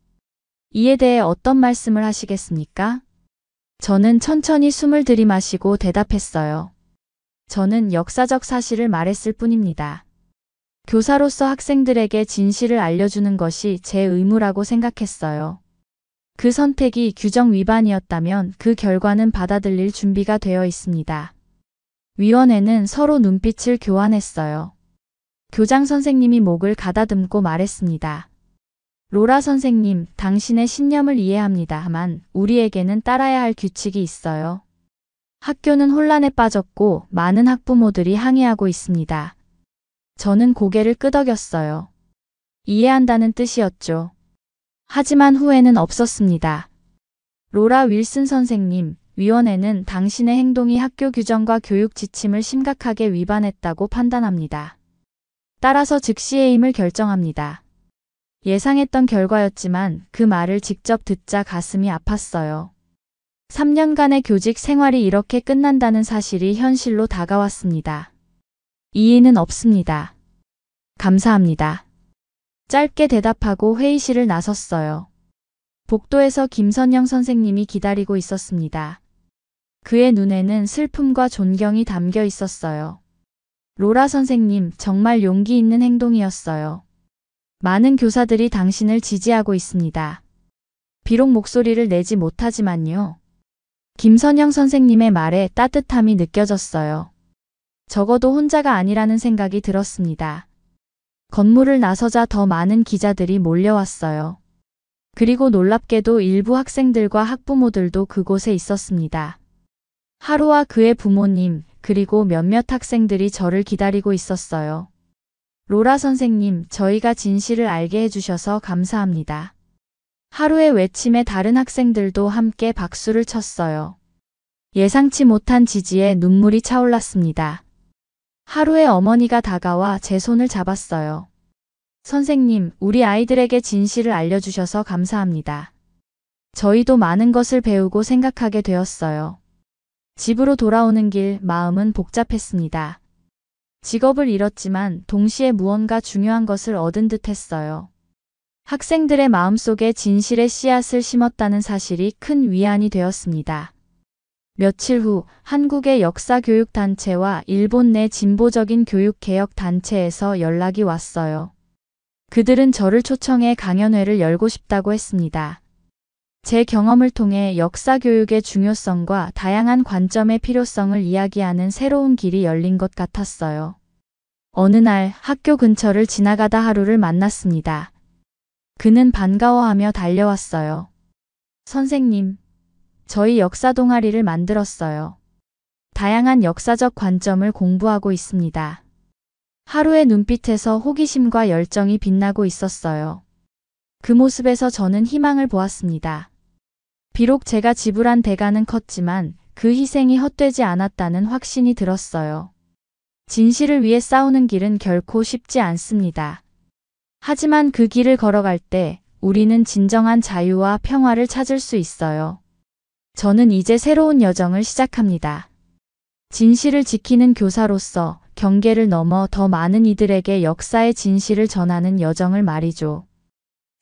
이에 대해 어떤 말씀을 하시겠습니까? 저는 천천히 숨을 들이마시고 대답했어요. 저는 역사적 사실을 말했을 뿐입니다. 교사로서 학생들에게 진실을 알려주는 것이 제 의무라고 생각했어요. 그 선택이 규정 위반이었다면 그 결과는 받아들일 준비가 되어 있습니다. 위원회는 서로 눈빛을 교환했어요. 교장 선생님이 목을 가다듬고 말했습니다. 로라 선생님, 당신의 신념을 이해합니다만 우리에게는 따라야 할 규칙이 있어요. 학교는 혼란에 빠졌고 많은 학부모들이 항의하고 있습니다. 저는 고개를 끄덕였어요. 이해한다는 뜻이었죠. 하지만 후회는 없었습니다. 로라 윌슨 선생님, 위원회는 당신의 행동이 학교 규정과 교육 지침을 심각하게 위반했다고 판단합니다. 따라서 즉시 해임을 결정합니다. 예상했던 결과였지만 그 말을 직접 듣자 가슴이 아팠어요. 3년간의 교직 생활이 이렇게 끝난다는 사실이 현실로 다가왔습니다. 이의는 없습니다. 감사합니다. 짧게 대답하고 회의실을 나섰어요. 복도에서 김선영 선생님이 기다리고 있었습니다. 그의 눈에는 슬픔과 존경이 담겨 있었어요. 로라 선생님, 정말 용기 있는 행동이었어요. 많은 교사들이 당신을 지지하고 있습니다. 비록 목소리를 내지 못하지만요. 김선영 선생님의 말에 따뜻함이 느껴졌어요. 적어도 혼자가 아니라는 생각이 들었습니다. 건물을 나서자 더 많은 기자들이 몰려왔어요. 그리고 놀랍게도 일부 학생들과 학부모들도 그곳에 있었습니다. 하루와 그의 부모님, 그리고 몇몇 학생들이 저를 기다리고 있었어요. 로라 선생님, 저희가 진실을 알게 해주셔서 감사합니다. 하루의 외침에 다른 학생들도 함께 박수를 쳤어요. 예상치 못한 지지에 눈물이 차올랐습니다. 하루의 어머니가 다가와 제 손을 잡았어요. 선생님, 우리 아이들에게 진실을 알려주셔서 감사합니다. 저희도 많은 것을 배우고 생각하게 되었어요. 집으로 돌아오는 길 마음은 복잡했습니다. 직업을 잃었지만 동시에 무언가 중요한 것을 얻은 듯 했어요. 학생들의 마음속에 진실의 씨앗을 심었다는 사실이 큰 위안이 되었습니다. 며칠 후 한국의 역사교육단체와 일본 내 진보적인 교육개혁단체에서 연락이 왔어요. 그들은 저를 초청해 강연회를 열고 싶다고 했습니다. 제 경험을 통해 역사교육의 중요성과 다양한 관점의 필요성을 이야기하는 새로운 길이 열린 것 같았어요. 어느 날 학교 근처를 지나가다 하루를 만났습니다. 그는 반가워하며 달려왔어요. 선생님, 저희 역사 동아리를 만들었어요. 다양한 역사적 관점을 공부하고 있습니다. 하루의 눈빛에서 호기심과 열정이 빛나고 있었어요. 그 모습에서 저는 희망을 보았습니다. 비록 제가 지불한 대가는 컸지만 그 희생이 헛되지 않았다는 확신이 들었어요. 진실을 위해 싸우는 길은 결코 쉽지 않습니다. 하지만 그 길을 걸어갈 때 우리는 진정한 자유와 평화를 찾을 수 있어요. 저는 이제 새로운 여정을 시작합니다. 진실을 지키는 교사로서 경계를 넘어 더 많은 이들에게 역사의 진실을 전하는 여정을 말이죠.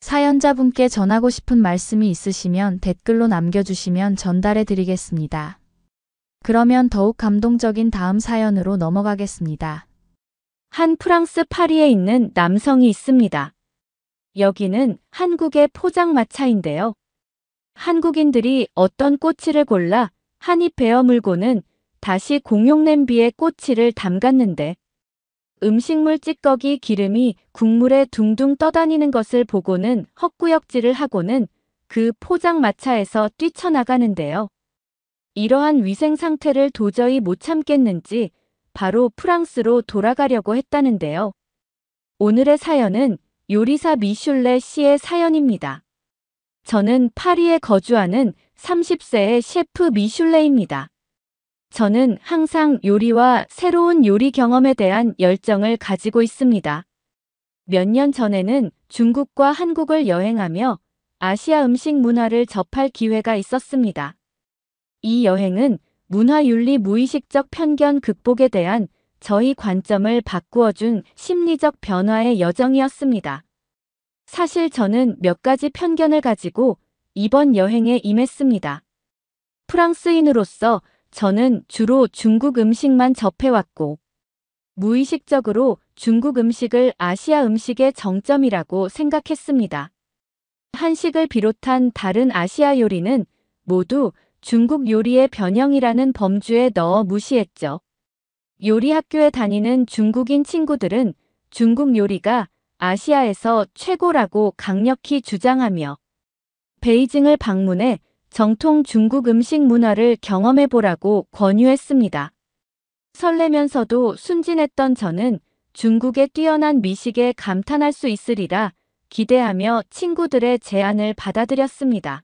사연자분께 전하고 싶은 말씀이 있으시면 댓글로 남겨주시면 전달해 드리겠습니다. 그러면 더욱 감동적인 다음 사연으로 넘어가겠습니다. 한 프랑스 파리에 있는 남성이 있습니다. 여기는 한국의 포장마차인데요. 한국인들이 어떤 꼬치를 골라 한 입 베어 물고는 다시 공용 냄비에 꼬치를 담갔는데 음식물 찌꺼기 기름이 국물에 둥둥 떠다니는 것을 보고는 헛구역질을 하고는 그 포장마차에서 뛰쳐나가는데요. 이러한 위생 상태를 도저히 못 참겠는지 바로 프랑스로 돌아가려고 했다는데요. 오늘의 사연은 요리사 미슐레 씨의 사연입니다. 저는 파리에 거주하는 30세의 셰프 미슐레입니다. 저는 항상 요리와 새로운 요리 경험에 대한 열정을 가지고 있습니다. 몇 년 전에는 중국과 한국을 여행하며 아시아 음식 문화를 접할 기회가 있었습니다. 이 여행은 문화윤리 무의식적 편견 극복에 대한 저희 관점을 바꾸어준 심리적 변화의 여정이었습니다. 사실 저는 몇 가지 편견을 가지고 이번 여행에 임했습니다. 프랑스인으로서 저는 주로 중국 음식만 접해왔고 무의식적으로 중국 음식을 아시아 음식의 정점이라고 생각했습니다. 한식을 비롯한 다른 아시아 요리는 모두 중국 요리의 변형이라는 범주에 넣어 무시했죠. 요리 학교에 다니는 중국인 친구들은 중국 요리가 아시아에서 최고라고 강력히 주장하며 베이징을 방문해 정통 중국 음식 문화를 경험해보라고 권유했습니다. 설레면서도 순진했던 저는 중국의 뛰어난 미식에 감탄할 수 있으리라 기대하며 친구들의 제안을 받아들였습니다.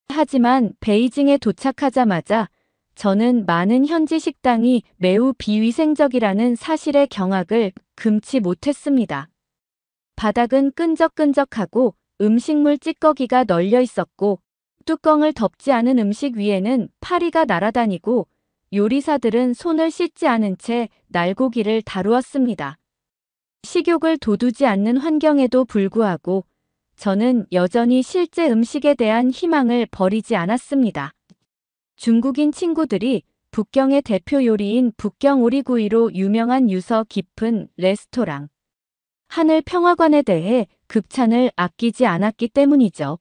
하지만 베이징에 도착하자마자 저는 많은 현지 식당이 매우 비위생적이라는 사실의 경악을 금치 못했습니다. 바닥은 끈적끈적하고 음식물 찌꺼기가 널려 있었고 뚜껑을 덮지 않은 음식 위에는 파리가 날아다니고 요리사들은 손을 씻지 않은 채 날고기를 다루었습니다. 식욕을 돋우지 않는 환경에도 불구하고 저는 여전히 실제 음식에 대한 희망을 버리지 않았습니다. 중국인 친구들이 북경의 대표 요리인 북경 오리구이로 유명한 유서 깊은 레스토랑 하늘 평화관에 대해 극찬을 아끼지 않았기 때문이죠.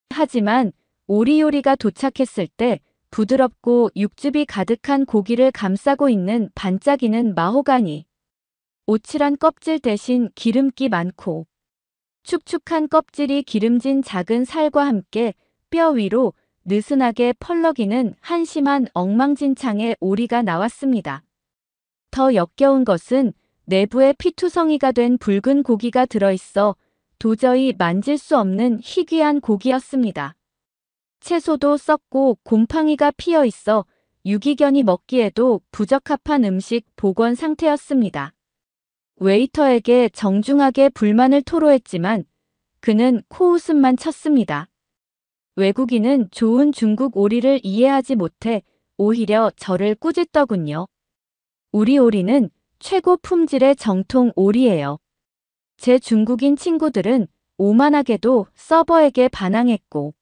하지만 오리 요리가 도착했을 때 부드럽고 육즙이 가득한 고기를 감싸고 있는 반짝이는 마호가니, 오칠한 껍질 대신 기름기 많고 축축한 껍질이 기름진 작은 살과 함께 뼈 위로 느슨하게 펄럭이는 한심한 엉망진창의 오리가 나왔습니다. 더 역겨운 것은 내부에 피투성이가 된 붉은 고기가 들어있어 도저히 만질 수 없는 희귀한 고기였습니다. 채소도 썩고 곰팡이가 피어 있어 유기견이 먹기에도 부적합한 음식 복원 상태였습니다. 웨이터에게 정중하게 불만을 토로했지만 그는 코웃음만 쳤습니다. 외국인은 좋은 중국 오리를 이해하지 못해 오히려 저를 꾸짖더군요. 우리 오리는 최고 품질의 정통 오리예요. 제 중국인 친구들은 오만하게도 서버에게 반항했고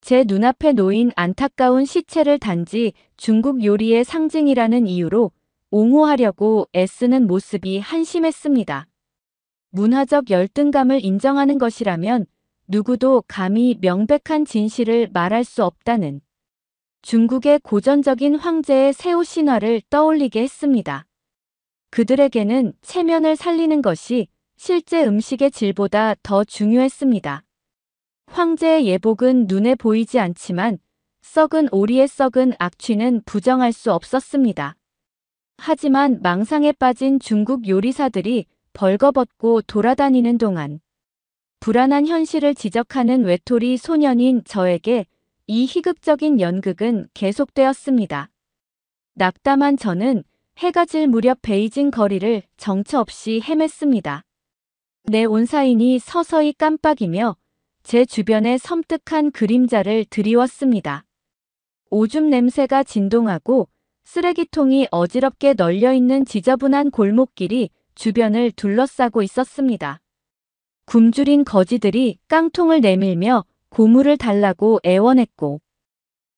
제 눈앞에 놓인 안타까운 시체를 단지 중국 요리의 상징이라는 이유로 옹호하려고 애쓰는 모습이 한심했습니다. 문화적 열등감을 인정하는 것이라면 누구도 감히 명백한 진실을 말할 수 없다는 중국의 고전적인 황제의 세오 신화를 떠올리게 했습니다. 그들에게는 체면을 살리는 것이 실제 음식의 질보다 더 중요했습니다. 황제의 예복은 눈에 보이지 않지만 썩은 오리의 썩은 악취는 부정할 수 없었습니다. 하지만 망상에 빠진 중국 요리사들이 벌거벗고 돌아다니는 동안 불안한 현실을 지적하는 외톨이 소년인 저에게 이 희극적인 연극은 계속되었습니다. 낙담한 저는 해가 질 무렵 베이징 거리를 정처 없이 헤맸습니다. 내 온사인이 서서히 깜빡이며 제 주변에 섬뜩한 그림자를 드리웠습니다. 오줌 냄새가 진동하고 쓰레기통이 어지럽게 널려있는 지저분한 골목길이 주변을 둘러싸고 있었습니다. 굶주린 거지들이 깡통을 내밀며 고물을 달라고 애원했고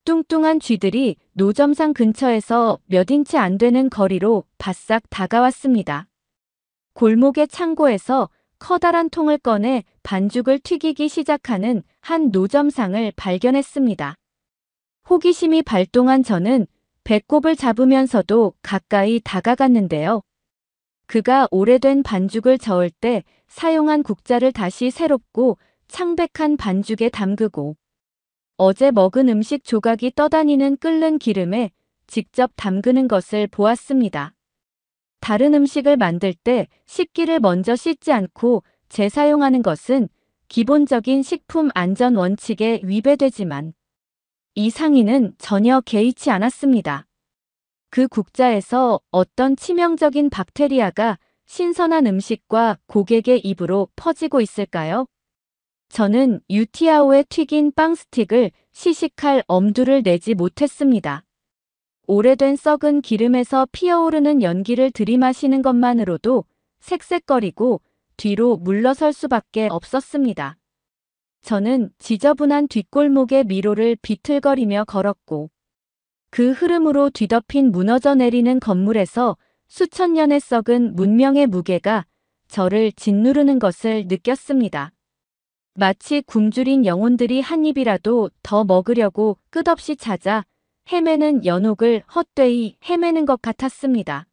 뚱뚱한 쥐들이 노점상 근처에서 몇 인치 안 되는 거리로 바싹 다가왔습니다. 골목의 창고에서 커다란 통을 꺼내 반죽을 튀기기 시작하는 한 노점상을 발견했습니다. 호기심이 발동한 저는 배꼽을 잡으면서도 가까이 다가갔는데요. 그가 오래된 반죽을 저을 때 사용한 국자를 다시 새롭고 창백한 반죽에 담그고 어제 먹은 음식 조각이 떠다니는 끓는 기름에 직접 담그는 것을 보았습니다. 다른 음식을 만들 때 식기를 먼저 씻지 않고 재사용하는 것은 기본적인 식품 안전 원칙에 위배되지만 이 상인은 전혀 개의치 않았습니다. 그 국자에서 어떤 치명적인 박테리아가 신선한 음식과 고객의 입으로 퍼지고 있을까요? 저는 유티아오에 튀긴 빵 스틱을 시식할 엄두를 내지 못했습니다. 오래된 썩은 기름에서 피어오르는 연기를 들이마시는 것만으로도 색색거리고 뒤로 물러설 수밖에 없었습니다. 저는 지저분한 뒷골목의 미로를 비틀거리며 걸었고 그 흐름으로 뒤덮인 무너져 내리는 건물에서 수천 년의 썩은 문명의 무게가 저를 짓누르는 것을 느꼈습니다. 마치 굶주린 영혼들이 한 입이라도 더 먹으려고 끝없이 찾아 헤매는 연옥을 헛되이 헤매는 것 같았습니다.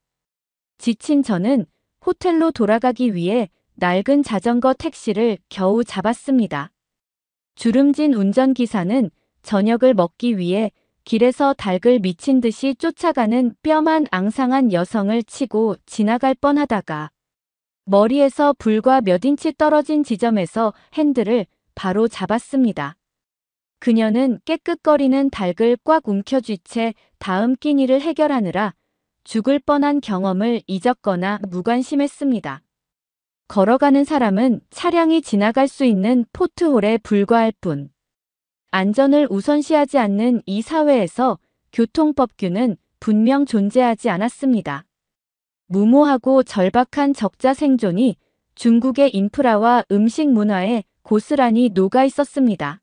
지친 저는 호텔로 돌아가기 위해 낡은 자전거 택시를 겨우 잡았습니다. 주름진 운전기사는 저녁을 먹기 위해 길에서 닭을 미친 듯이 쫓아가는 뼈만 앙상한 여성을 치고 지나갈 뻔하다가 머리에서 불과 몇 인치 떨어진 지점에서 핸들을 바로 잡았습니다. 그녀는 깨끗거리는 닭을 꽉 움켜쥐 채 다음 끼니를 해결하느라 죽을 뻔한 경험을 잊었거나 무관심했습니다. 걸어가는 사람은 차량이 지나갈 수 있는 포트홀에 불과할 뿐. 안전을 우선시하지 않는 이 사회에서 교통법규는 분명 존재하지 않았습니다. 무모하고 절박한 적자 생존이 중국의 인프라와 음식 문화에 고스란히 녹아 있었습니다.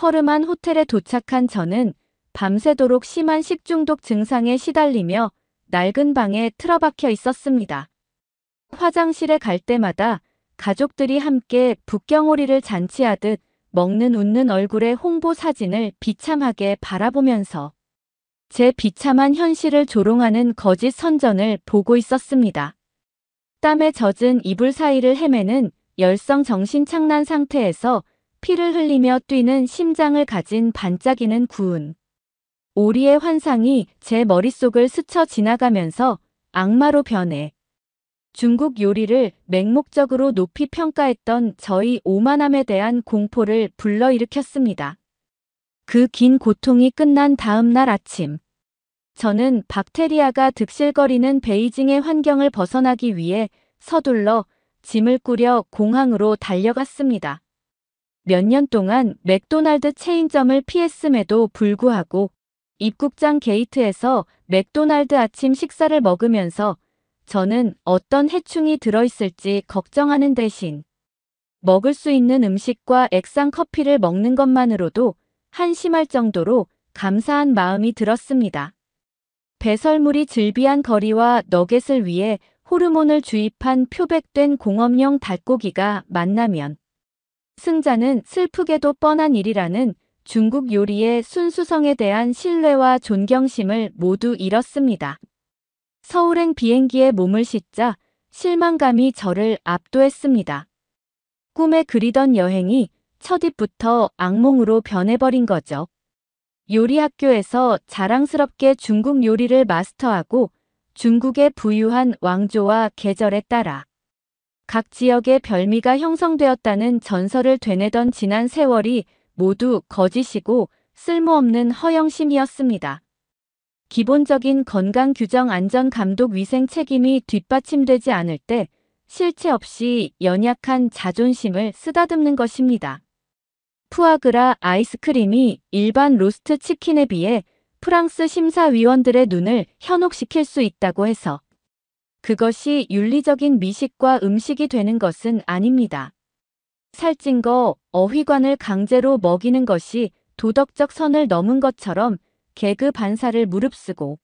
허름한 호텔에 도착한 저는 밤새도록 심한 식중독 증상에 시달리며 낡은 방에 틀어박혀 있었습니다. 화장실에 갈 때마다 가족들이 함께 북경오리를 잔치하듯 먹는 웃는 얼굴의 홍보 사진을 비참하게 바라보면서 제 비참한 현실을 조롱하는 거짓 선전을 보고 있었습니다. 땀에 젖은 이불 사이를 헤매는 열성 정신착란 상태에서 피를 흘리며 뛰는 심장을 가진 반짝이는 구은 오리의 환상이 제 머릿속을 스쳐 지나가면서 악마로 변해 중국 요리를 맹목적으로 높이 평가했던 저희 오만함에 대한 공포를 불러일으켰습니다. 그 긴 고통이 끝난 다음 날 아침, 저는 박테리아가 득실거리는 베이징의 환경을 벗어나기 위해 서둘러 짐을 꾸려 공항으로 달려갔습니다. 몇 년 동안 맥도날드 체인점을 피했음에도 불구하고 입국장 게이트에서 맥도날드 아침 식사를 먹으면서 저는 어떤 해충이 들어있을지 걱정하는 대신 먹을 수 있는 음식과 액상 커피를 먹는 것만으로도 한심할 정도로 감사한 마음이 들었습니다. 배설물이 즐비한 거리와 너겟을 위해 호르몬을 주입한 표백된 공업용 닭고기가 만나면 승자는 슬프게도 뻔한 일이라는 중국 요리의 순수성에 대한 신뢰와 존경심을 모두 잃었습니다. 서울행 비행기에 몸을 싣자 실망감이 저를 압도했습니다. 꿈에 그리던 여행이 첫입부터 악몽으로 변해버린 거죠. 요리 학교에서 자랑스럽게 중국 요리를 마스터하고 중국의 부유한 왕조와 계절에 따라 각 지역의 별미가 형성되었다는 전설을 되뇌던 지난 세월이 모두 거짓이고 쓸모없는 허영심이었습니다. 기본적인 건강 규정 안전 감독 위생 책임이 뒷받침되지 않을 때 실체 없이 연약한 자존심을 쓰다듬는 것입니다. 푸아그라 아이스크림이 일반 로스트 치킨에 비해 프랑스 심사위원들의 눈을 현혹시킬 수 있다고 해서 그것이 윤리적인 미식과 음식이 되는 것은 아닙니다. 살찐 거 어휘관을 강제로 먹이는 것이 도덕적 선을 넘은 것처럼 개그 반사를 무릅쓰고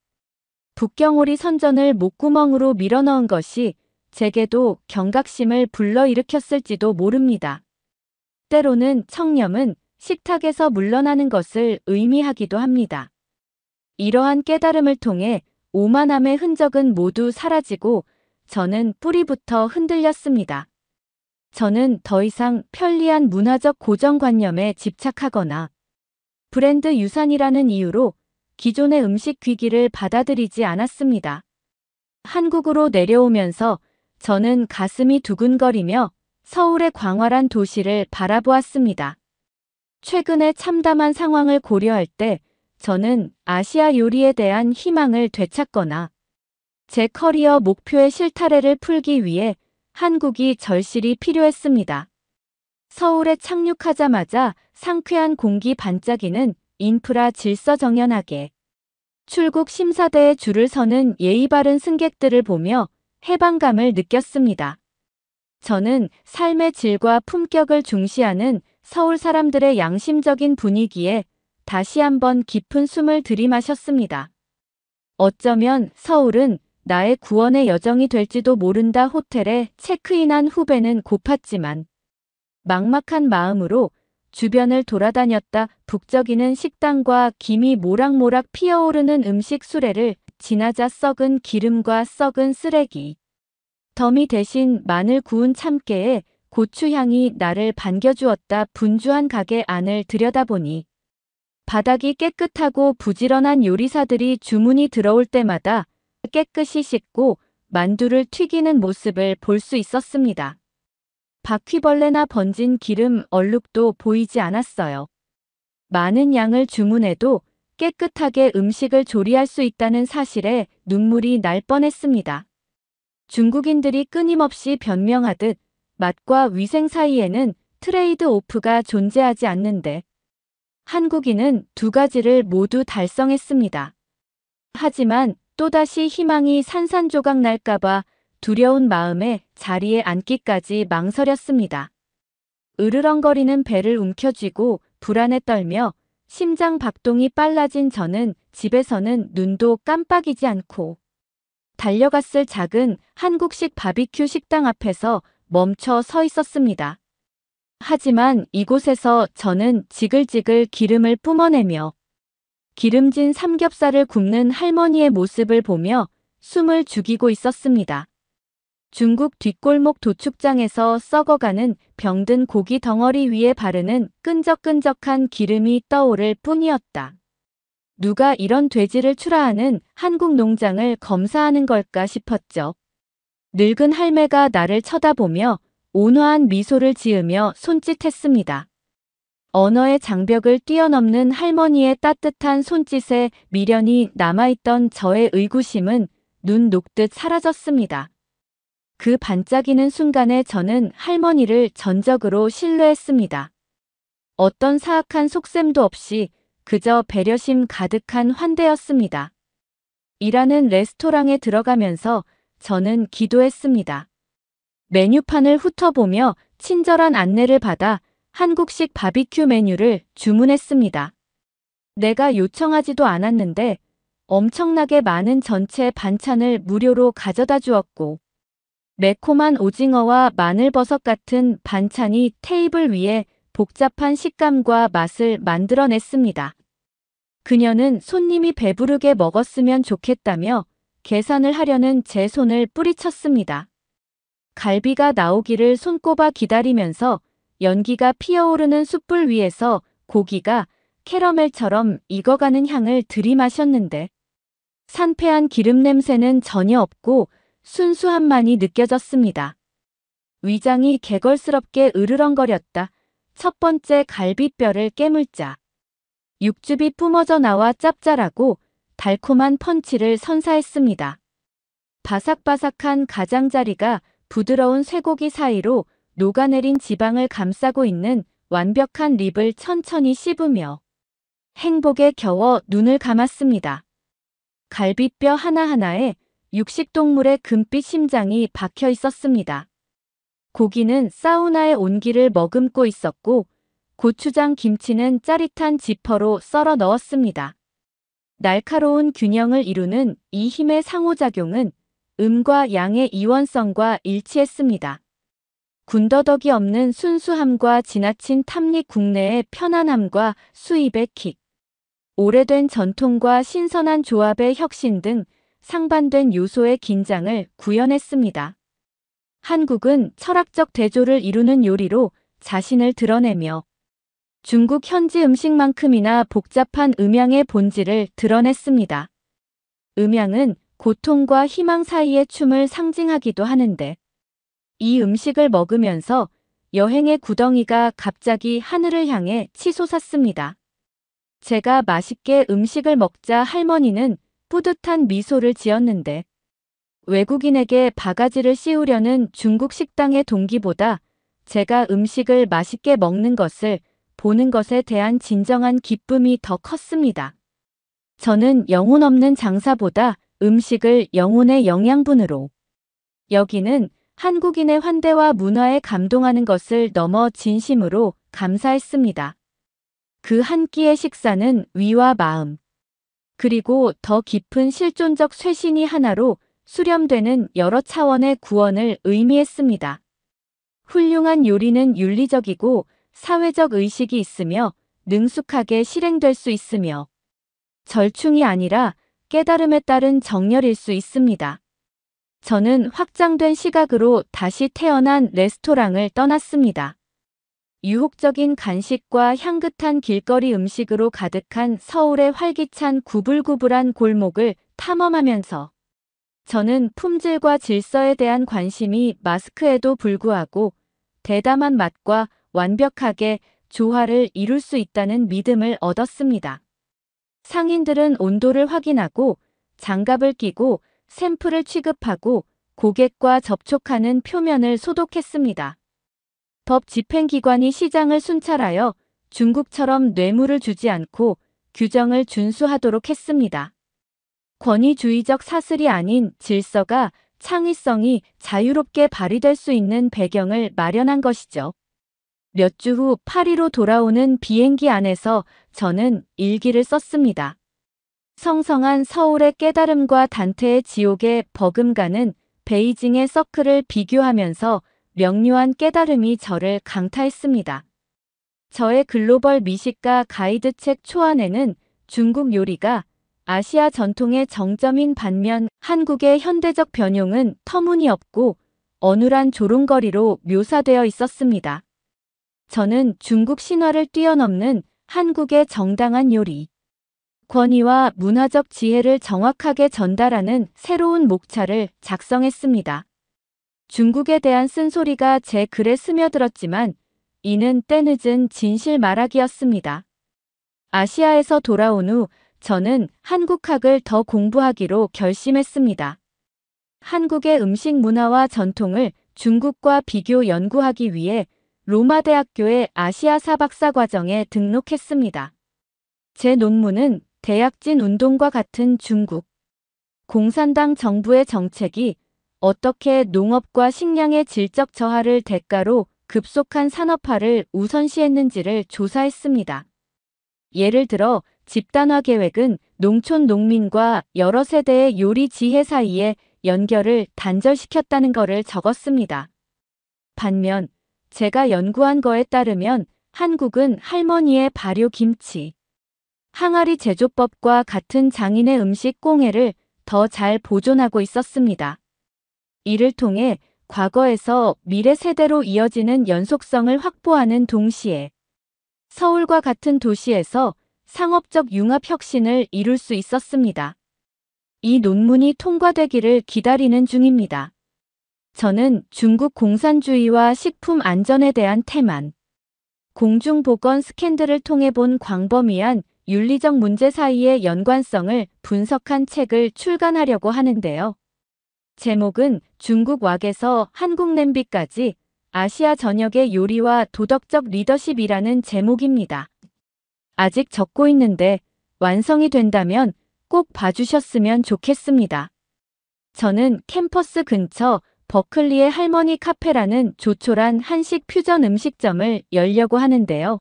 북경오리 선전을 목구멍으로 밀어넣은 것이 제게도 경각심을 불러일으켰을지도 모릅니다. 때로는 청렴은 식탁에서 물러나는 것을 의미하기도 합니다. 이러한 깨달음을 통해 오만함의 흔적은 모두 사라지고 저는 뿌리부터 흔들렸습니다. 저는 더 이상 편리한 문화적 고정관념에 집착하거나 브랜드 유산이라는 이유로 기존의 음식 귀기를 받아들이지 않았습니다. 한국으로 내려오면서 저는 가슴이 두근거리며 서울의 광활한 도시를 바라보았습니다. 최근의 참담한 상황을 고려할 때 저는 아시아 요리에 대한 희망을 되찾거나 제 커리어 목표의 실타래를 풀기 위해 한국이 절실히 필요했습니다. 서울에 착륙하자마자 상쾌한 공기 반짝이는 인프라 질서정연하게 출국 심사대에 줄을 서는 예의 바른 승객들을 보며 해방감을 느꼈습니다. 저는 삶의 질과 품격을 중시하는 서울 사람들의 양심적인 분위기에 다시 한번 깊은 숨을 들이마셨습니다. 어쩌면 서울은 나의 구원의 여정이 될지도 모른다. 호텔에 체크인한 후배는 고팠지만 막막한 마음으로 주변을 돌아다녔다. 북적이는 식당과 김이 모락모락 피어오르는 음식 수레를 지나자 썩은 기름과 썩은 쓰레기 더미 대신 마늘 구운 참깨에 고추향이 나를 반겨주었다. 분주한 가게 안을 들여다보니 바닥이 깨끗하고 부지런한 요리사들이 주문이 들어올 때마다 깨끗이 씻고 만두를 튀기는 모습을 볼 수 있었습니다. 바퀴벌레나 번진 기름 얼룩도 보이지 않았어요. 많은 양을 주문해도 깨끗하게 음식을 조리할 수 있다는 사실에 눈물이 날 뻔했습니다. 중국인들이 끊임없이 변명하듯 맛과 위생 사이에는 트레이드 오프가 존재하지 않는데 한국인은 두 가지를 모두 달성했습니다. 하지만 또다시 희망이 산산조각 날까봐 두려운 마음에 자리에 앉기까지 망설였습니다. 으르렁거리는 배를 움켜쥐고 불안에 떨며 심장 박동이 빨라진 저는 집에서는 눈도 깜빡이지 않고 달려갔을 작은 한국식 바비큐 식당 앞에서 멈춰 서 있었습니다. 하지만 이곳에서 저는 지글지글 기름을 뿜어내며 기름진 삼겹살을 굽는 할머니의 모습을 보며 숨을 죽이고 있었습니다. 중국 뒷골목 도축장에서 썩어가는 병든 고기 덩어리 위에 바르는 끈적끈적한 기름이 떠오를 뿐이었다. 누가 이런 돼지를 출하하는 한국 농장을 검사하는 걸까 싶었죠. 늙은 할매가 나를 쳐다보며 온화한 미소를 지으며 손짓했습니다. 언어의 장벽을 뛰어넘는 할머니의 따뜻한 손짓에 미련이 남아있던 저의 의구심은 눈 녹듯 사라졌습니다. 그 반짝이는 순간에 저는 할머니를 전적으로 신뢰했습니다. 어떤 사악한 속셈도 없이 그저 배려심 가득한 환대였습니다. 일하는 레스토랑에 들어가면서 저는 기도했습니다. 메뉴판을 훑어보며 친절한 안내를 받아 한국식 바비큐 메뉴를 주문했습니다. 내가 요청하지도 않았는데 엄청나게 많은 전체 반찬을 무료로 가져다 주었고 매콤한 오징어와 마늘버섯 같은 반찬이 테이블 위에 복잡한 식감과 맛을 만들어냈습니다. 그녀는 손님이 배부르게 먹었으면 좋겠다며 계산을 하려는 제 손을 뿌리쳤습니다. 갈비가 나오기를 손꼽아 기다리면서 연기가 피어오르는 숯불 위에서 고기가 캐러멜처럼 익어가는 향을 들이마셨는데 산패한 기름 냄새는 전혀 없고 순수함만이 느껴졌습니다. 위장이 개걸스럽게 으르렁거렸다. 첫 번째 갈비뼈를 깨물자 육즙이 뿜어져 나와 짭짤하고 달콤한 펀치를 선사했습니다. 바삭바삭한 가장자리가 부드러운 쇠고기 사이로 녹아내린 지방을 감싸고 있는 완벽한 립을 천천히 씹으며 행복에 겨워 눈을 감았습니다. 갈비뼈 하나하나에 육식동물의 금빛 심장이 박혀 있었습니다. 고기는 사우나의 온기를 머금고 있었고 고추장 김치는 짜릿한 지퍼로 썰어 넣었습니다. 날카로운 균형을 이루는 이 힘의 상호작용은 음과 양의 이원성과 일치했습니다. 군더더기 없는 순수함과 지나친 탐닉 국내의 편안함과 수입의 킥, 오래된 전통과 신선한 조합의 혁신 등 상반된 요소의 긴장을 구현했습니다. 한국은 철학적 대조를 이루는 요리로 자신을 드러내며 중국 현지 음식만큼이나 복잡한 음양의 본질을 드러냈습니다. 음양은 고통과 희망 사이의 춤을 상징하기도 하는데 이 음식을 먹으면서 여행의 구덩이가 갑자기 하늘을 향해 치솟았습니다. 제가 맛있게 음식을 먹자 할머니는 뿌듯한 미소를 지었는데 외국인에게 바가지를 씌우려는 중국 식당의 동기보다 제가 음식을 맛있게 먹는 것을 보는 것에 대한 진정한 기쁨이 더 컸습니다. 저는 영혼 없는 장사보다 음식을 영혼의 영양분으로 여기는 한국인의 환대와 문화에 감동하는 것을 넘어 진심으로 감사했습니다. 그 한 끼의 식사는 위와 마음, 그리고 더 깊은 실존적 쇄신이 하나로 수렴되는 여러 차원의 구원을 의미했습니다. 훌륭한 요리는 윤리적이고 사회적 의식이 있으며 능숙하게 실행될 수 있으며 절충이 아니라 깨달음에 따른 정열일 수 있습니다. 저는 확장된 시각으로 다시 태어난 레스토랑을 떠났습니다. 유혹적인 간식과 향긋한 길거리 음식으로 가득한 서울의 활기찬 구불구불한 골목을 탐험하면서 저는 품질과 질서에 대한 관심이 마스크에도 불구하고 대담한 맛과 완벽하게 조화를 이룰 수 있다는 믿음을 얻었습니다. 상인들은 온도를 확인하고 장갑을 끼고 샘플을 취급하고 고객과 접촉하는 표면을 소독했습니다. 법 집행기관이 시장을 순찰하여 중국처럼 뇌물을 주지 않고 규정을 준수하도록 했습니다. 권위주의적 사슬이 아닌 질서가 창의성이 자유롭게 발휘될 수 있는 배경을 마련한 것이죠. 몇 주 후 파리로 돌아오는 비행기 안에서 저는 일기를 썼습니다. 성성한 서울의 깨달음과 단테의 지옥에 버금가는 베이징의 서클을 비교하면서 명료한 깨달음이 저를 강타했습니다. 저의 글로벌 미식가 가이드책 초안에는 중국 요리가 아시아 전통의 정점인 반면 한국의 현대적 변용은 터무니없고 어눌한 조롱거리로 묘사되어 있었습니다. 저는 중국 신화를 뛰어넘는 한국의 정당한 요리, 권위와 문화적 지혜를 정확하게 전달하는 새로운 목차를 작성했습니다. 중국에 대한 쓴소리가 제 글에 스며들었지만 이는 때늦은 진실 말하기였습니다. 아시아에서 돌아온 후 저는 한국학을 더 공부하기로 결심했습니다. 한국의 음식 문화와 전통을 중국과 비교 연구하기 위해 로마대학교의 아시아사 박사과정에 등록했습니다. 제 논문은 대약진 운동과 같은 중국 공산당 정부의 정책이 어떻게 농업과 식량의 질적 저하를 대가로 급속한 산업화를 우선시했는지를 조사했습니다. 예를 들어 집단화 계획은 농촌 농민과 여러 세대의 요리 지혜 사이의 연결을 단절시켰다는 것을 적었습니다. 반면 제가 연구한 거에 따르면 한국은 할머니의 발효 김치, 항아리 제조법과 같은 장인의 음식 꽁해를 더 잘 보존하고 있었습니다. 이를 통해 과거에서 미래 세대로 이어지는 연속성을 확보하는 동시에 서울과 같은 도시에서 상업적 융합 혁신을 이룰 수 있었습니다. 이 논문이 통과되기를 기다리는 중입니다. 저는 중국 공산주의와 식품 안전에 대한 태만, 공중보건 스캔들을 통해 본 광범위한 윤리적 문제 사이의 연관성을 분석한 책을 출간하려고 하는데요. 제목은 중국 왁에서 한국 냄비까지 아시아 전역의 요리와 도덕적 리더십이라는 제목입니다. 아직 적고 있는데 완성이 된다면 꼭 봐주셨으면 좋겠습니다. 저는 캠퍼스 근처 버클리의 할머니 카페라는 조촐한 한식 퓨전 음식점을 열려고 하는데요.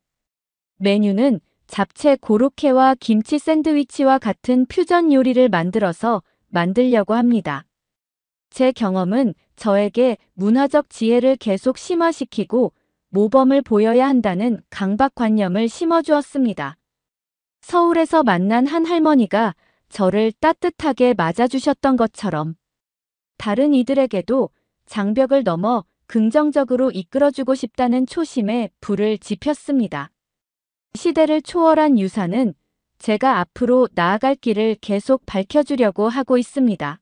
메뉴는 잡채 고로케와 김치 샌드위치와 같은 퓨전 요리를 만들려고 합니다. 제 경험은 저에게 문화적 지혜를 계속 심화시키고 모범을 보여야 한다는 강박관념을 심어주었습니다. 서울에서 만난 한 할머니가 저를 따뜻하게 맞아주셨던 것처럼 다른 이들에게도 장벽을 넘어 긍정적으로 이끌어주고 싶다는 초심에 불을 지폈습니다. 시대를 초월한 유산은 제가 앞으로 나아갈 길을 계속 밝혀주려고 하고 있습니다.